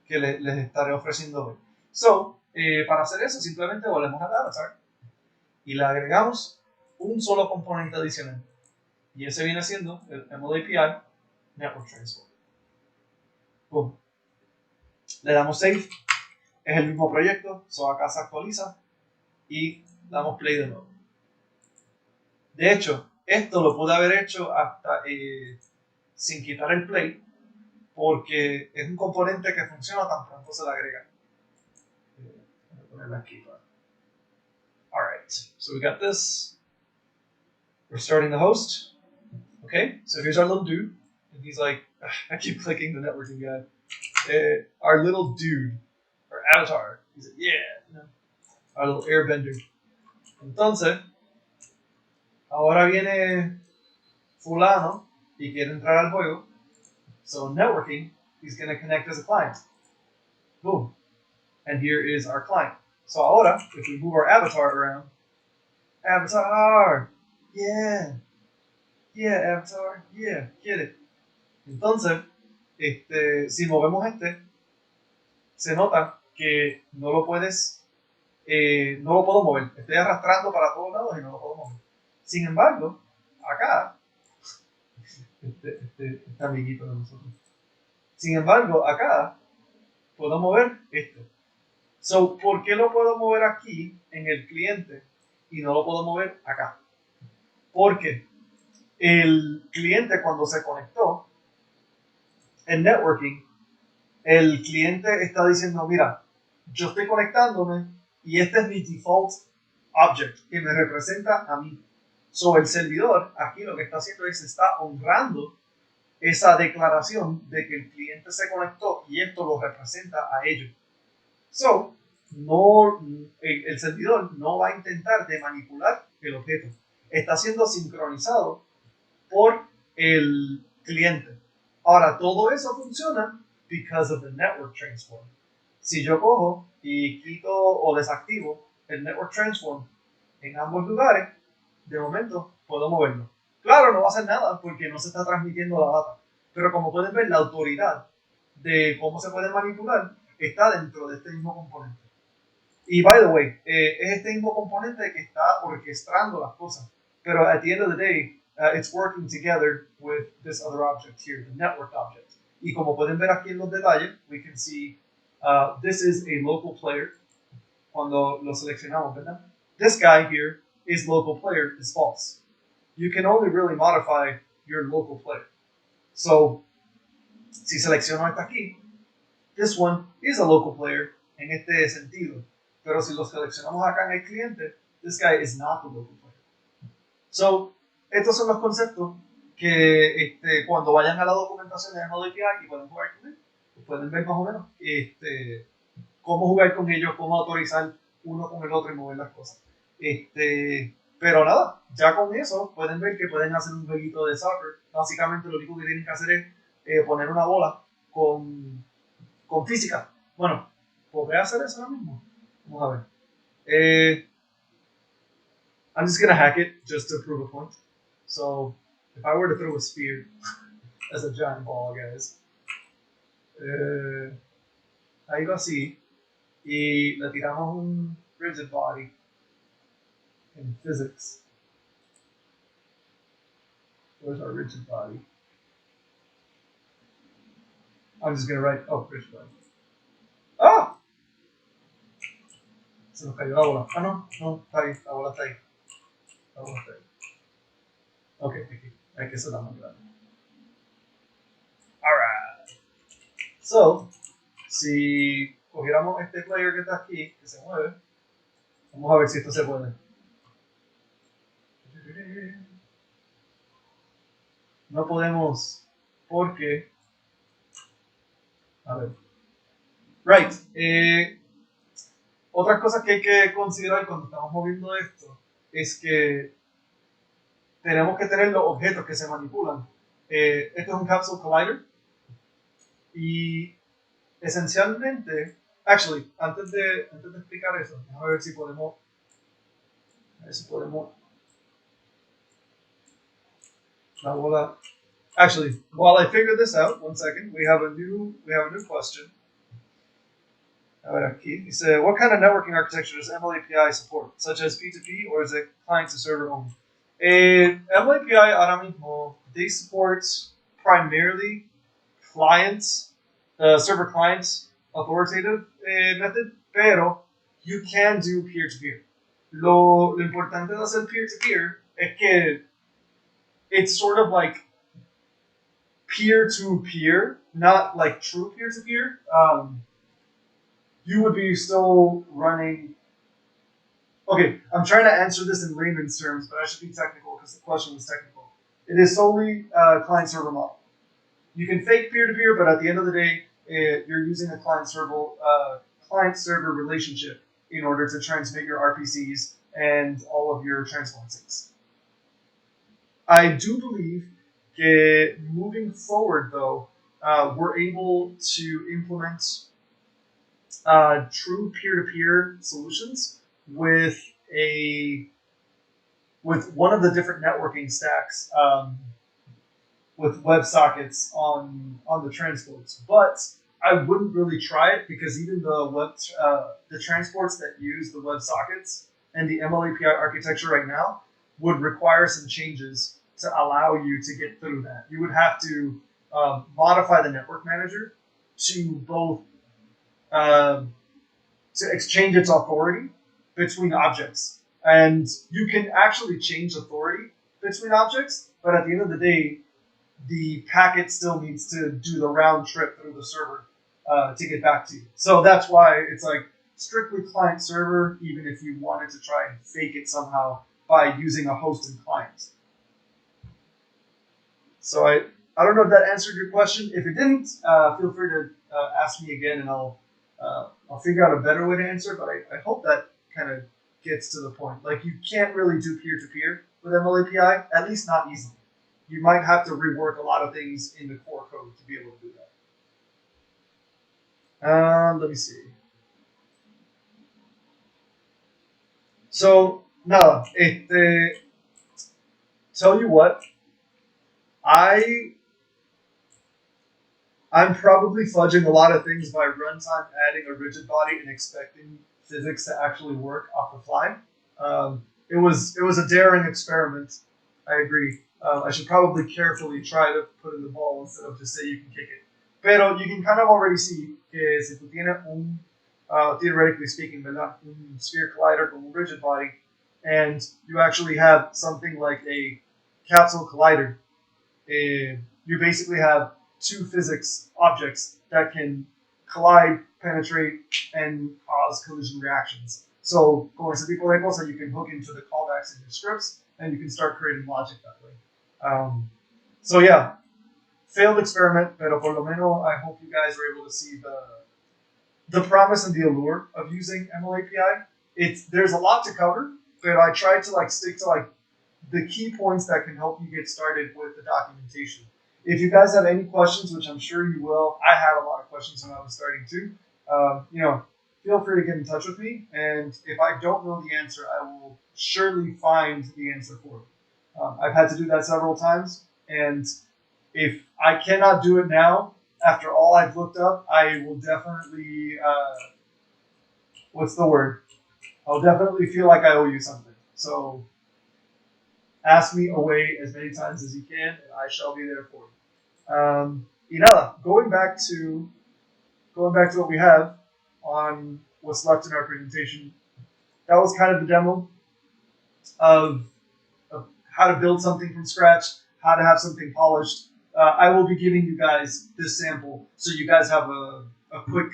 que les estaré ofreciendo hoy. So, para hacer eso, simplemente volvemos al avatar y le agregamos un solo componente adicional. Y ese viene siendo el MLAPI Network Transform. Boom. Le damos save. Es el mismo proyecto, so acá se actualiza y damos play de nuevo. De hecho, esto lo pude haber hecho hasta sin quitar el play, porque es un componente que funciona tan pronto se le agrega. Voy a ponerlo aquí. Alright, so we got this. We're starting the host. Okay, so here's our little dude. And he's like, I keep clicking the networking guy. Our little dude, our avatar. He's like, yeah, you know, our little airbender. Entonces, ahora viene fulano y quiere entrar al juego. So networking, he's going to connect as a client. Boom. And here is our client. So ahora, if we move our avatar around, avatar, yeah, avatar, yeah, get it. Entonces, si movemos se nota que no lo puedes, no lo puedo mover. Estoy arrastrando para todos lados y no lo puedo mover. Sin embargo, acá, este amiguito de nosotros. Sin embargo, acá puedo mover So, ¿por qué lo puedo mover aquí en el cliente y no lo puedo mover acá? Porque el cliente cuando se conectó en networking, el cliente está diciendo, mira, yo estoy conectándome y este es mi default object que me representa a mí. So, el servidor aquí lo que está haciendo es está honrando esa declaración de que el cliente se conectó y esto lo representa a ellos. So, el servidor no va a intentar de manipular el objeto. Está siendo sincronizado por el cliente. Ahora, todo eso funciona because of the network transform. Si yo cojo y quito o desactivo el network transform en ambos lugares, de momento puedo moverlo. Claro, no va a hacer nada porque no se está transmitiendo la data. Pero como pueden ver, la autoridad de cómo se puede manipular está dentro de este mismo componente. Y by the way, es este mismo componente que está orquestando las cosas. Pero at the end of the day, it's working together with this other object here, the network object. Y como pueden ver aquí en los detalles, we can see this is a local player. Cuando lo seleccionamos, ¿verdad? This guy here is local player is false. You can only really modify your local player. So, si selecciono esta aquí, this one is a local player en este sentido. Pero si lo seleccionamos acá en el cliente, this guy is not the local player. So, estos son los conceptos que cuando vayan a la documentación de MLAPI y pueden jugar con él, pues pueden ver más o menos cómo jugar con ellos, cómo autorizar uno con el otro y mover las cosas. Pero nada, ya con eso pueden ver que pueden hacer un jueguito de soccer. Básicamente lo único que tienen que hacer es poner una bola con física. Bueno, ¿podré hacer eso ahora mismo? Vamos a ver. I'm just going to hack it just to prove a point. So, if I were to throw a spear as a giant ball, guys, algo así, y le tiramos un rigid body in physics. Where's our rigid body? I'm just going to write, rigid body. ¡Ah! Se nos cayó la bola. Ah, no, está ahí, la bola está ahí. Ok, hay que hacerla más grande. Alright. So, si cogiéramos este player que está aquí, que se mueve, vamos a ver si esto se puede. No podemos porque... A ver. Right. Otra cosa que hay que considerar cuando estamos moviendo esto es que tenemos que tener los objetos que se manipulan. Esto es un Capsule Collider y esencialmente, antes de explicar eso, déjame ver si podemos, a ver si podemos, la bola. Actually, while I figure this out, one second, we have a new question. A ver aquí, dice, what kind of networking architecture does MLAPI support, such as P2P, or is it client to server only? MLAPI ahora mismo, they support primarily clients, server clients authoritative method, pero you can do peer-to-peer. Lo importante de hacer peer-to-peer es que it's sort of like peer-to-peer, not like true peer-to-peer. You would be still running. Okay, I'm trying to answer this in layman's terms, but I should be technical because the question was technical. It is solely client-server model. You can fake peer-to-peer, but at the end of the day, you're using a client-server relationship in order to transmit your RPCs and all of your transport syncs. I do believe that moving forward, though, we're able to implement true peer-to-peer solutions with one of the different networking stacks. With WebSockets on the transports, but I wouldn't really try it because even the transports that use the WebSockets and the MLAPI architecture right now would require some changes to allow you to get through that. You would have to modify the network manager to both to exchange its authority between objects, and you can actually change authority between objects, but at the end of the day, the packet still needs to do the round trip through the server to get back to you. So that's why it's like strictly client server, even if you wanted to try and fake it somehow by using a host and client. So I don't know if that answered your question. If it didn't, feel free to ask me again, and I'll figure out a better way to answer. But I hope that kind of gets to the point. Like, you can't really do peer-to-peer with MLAPI, at least not easily. You might have to rework a lot of things in the core code to be able to do that. Let me see. So, nada, tell you what, I'm probably fudging a lot of things by runtime adding a rigid body and expecting physics to actually work off the fly. It was a daring experiment. I agree. I should probably carefully try to put in the ball instead of just say you can kick it. Pero you can kind of already see que si tú tienes theoretically speaking, ¿verdad? Un sphere collider con un rigid body, and you actually have something like a capsule collider. You basically have two physics objects that can collide, penetrate, and cause collision reactions. So, con ese tipo de cosas, you can hook into the callbacks in your scripts, and you can start creating logic that way. So yeah, failed experiment, pero por lo menos I hope you guys were able to see the promise and the allure of using MLAPI. There's a lot to cover, but I tried to stick to the key points that can help you get started with the documentation. If you guys have any questions, which I'm sure you will, I had a lot of questions when I was starting too. Feel free to get in touch with me, and if I don't know the answer, I will surely find the answer for you. I've had to do that several times, and if I cannot do it now, after all I've looked up, I will definitely, what's the word? I'll definitely feel like I owe you something. So ask me away as many times as you can, and I shall be there for you. Y nada, going back to what we have on what's left in our presentation, that was kind of the demo of how to build something from scratch, how to have something polished. I will be giving you guys this sample so you guys have a quick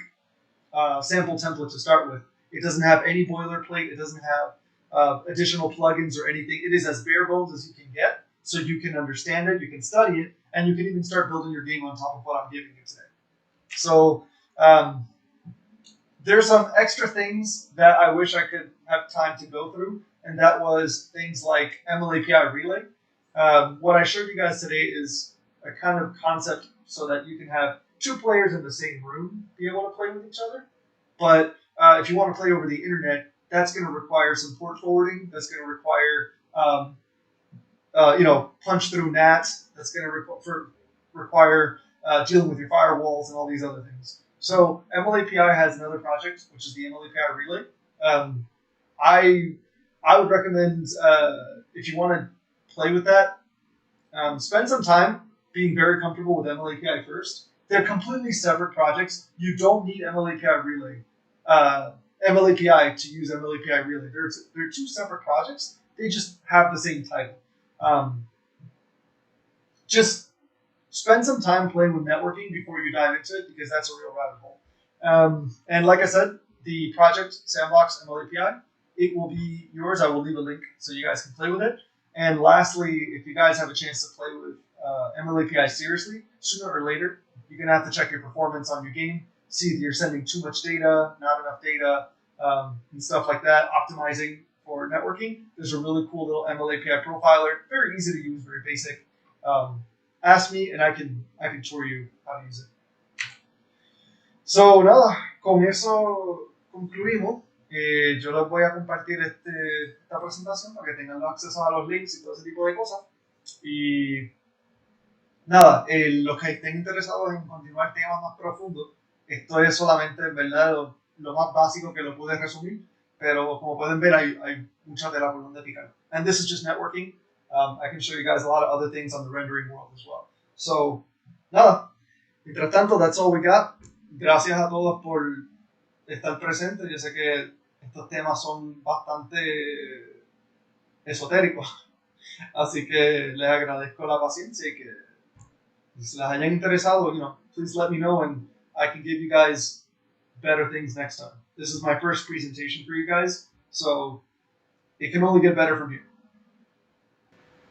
sample template to start with. It doesn't have any boilerplate. It doesn't have additional plugins or anything. It is as bare bones as you can get, so you can understand it, you can study it, and you can even start building your game on top of what I'm giving you today. So there's some extra things that I wish I could have time to go through, and that was things like MLAPI Relay. What I showed you guys today is a kind of concept so that you can have two players in the same room be able to play with each other. But if you want to play over the internet, that's going to require some port forwarding. That's going to require, punch through NAT. That's going to require dealing with your firewalls and all these other things. So MLAPI has another project, which is the MLAPI Relay. I would recommend if you want to play with that, spend some time being very comfortable with MLAPI first. They're completely separate projects. You don't need MLAPI Relay, MLAPI to use MLAPI Relay. They're two separate projects. They just have the same title. Just spend some time playing with networking before you dive into it, because that's a real rabbit hole. And like I said, the project Sandbox MLAPI, it will be yours. I will leave a link so you guys can play with it. And lastly, if you guys have a chance to play with MLAPI seriously, sooner or later, you're going to have to check your performance on your game, see if you're sending too much data, not enough data, and stuff like that, optimizing for networking. There's a really cool little MLAPI profiler, very easy to use, very basic. Ask me and I can show you how to use it. So nada, con eso concluimos. Yo les voy a compartir esta presentación para que tengan acceso a los links y todo ese tipo de cosas. Y nada, los que estén interesados en continuar temas más profundos, esto es solamente, en verdad, lo más básico que lo pude resumir, pero como pueden ver, hay mucha tela por donde picar. And this is just networking. I can show you guys a lot of other things on the rendering world as well. So, nada, mientras tanto, that's all we got. Gracias a todos por estar presentes. Yo sé que estos temas son bastante esotéricos, así que les agradezco la paciencia y que si les hayan interesado, please let me know and I can give you guys better things next time. This is my first presentation for you guys, so it can only get better from here.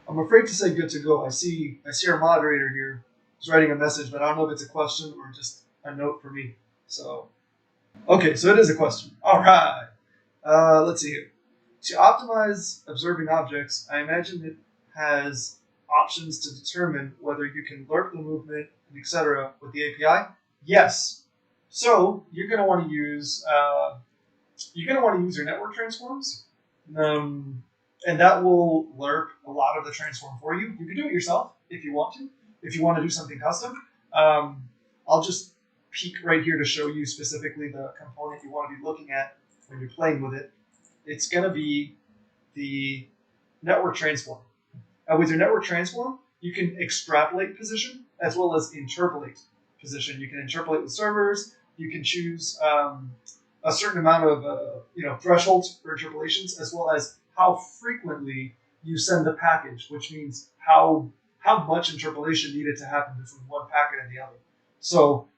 I'm afraid to say good to go. I see our moderator here is writing a message, but I don't know if it's a question or just a note for me. So, okay, so it is a question. All right. Let's see here. To optimize observing objects, I imagine it has options to determine whether you can lerp the movement, etc. with the API. Yes. So you're going to want to use your network transforms, and that will lerp a lot of the transform for you. You can do it yourself if you want to. If you want to do something custom, I'll just peek right here to show you specifically the component you want to be looking at when you're playing with it. It's going to be the network transform. And with your network transform, you can extrapolate position as well as interpolate position. You can interpolate with servers. You can choose a certain amount of thresholds for interpolations, as well as how frequently you send the package, which means how much interpolation needed to happen between one packet and the other. So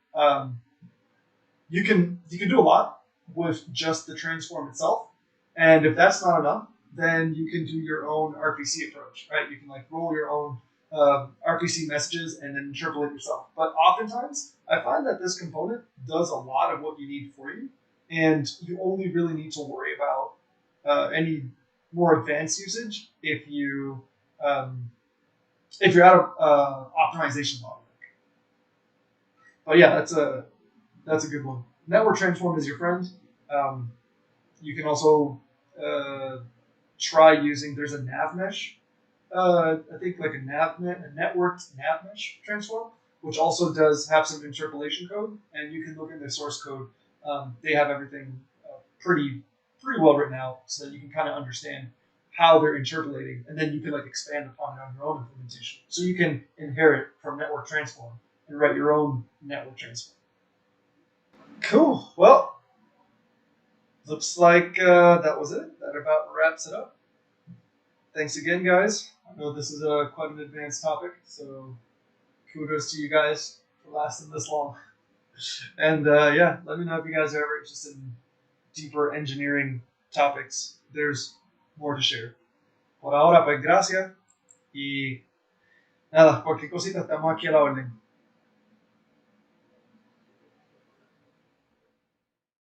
you can do a lot with just the transform itself, and if that's not enough, then you can do your own RPC approach, right? You can roll your own RPC messages and then interpolate yourself. But oftentimes, I find that this component does a lot of what you need for you, and you only really need to worry about any more advanced usage if you're out of optimization bottleneck. But yeah, that's a good one. Network transform is your friend. You can also try using. There's a nav mesh. I think like a networked nav mesh transform, which also does have some interpolation code, and you can look in their source code. They have everything pretty well written out, so that you can kind of understand how they're interpolating, and then you can expand upon it on your own implementation. So you can inherit from network transform and write your own network transform. Cool. Well, looks like that was it. That about wraps it up. Thanks again, guys. I know this is quite an advanced topic, so kudos to you guys for lasting this long. And yeah, let me know if you guys are ever interested in deeper engineering topics. There's more to share. Por ahora, pues gracias. Y nada, cualquier cosita, estamos aquí a la orden.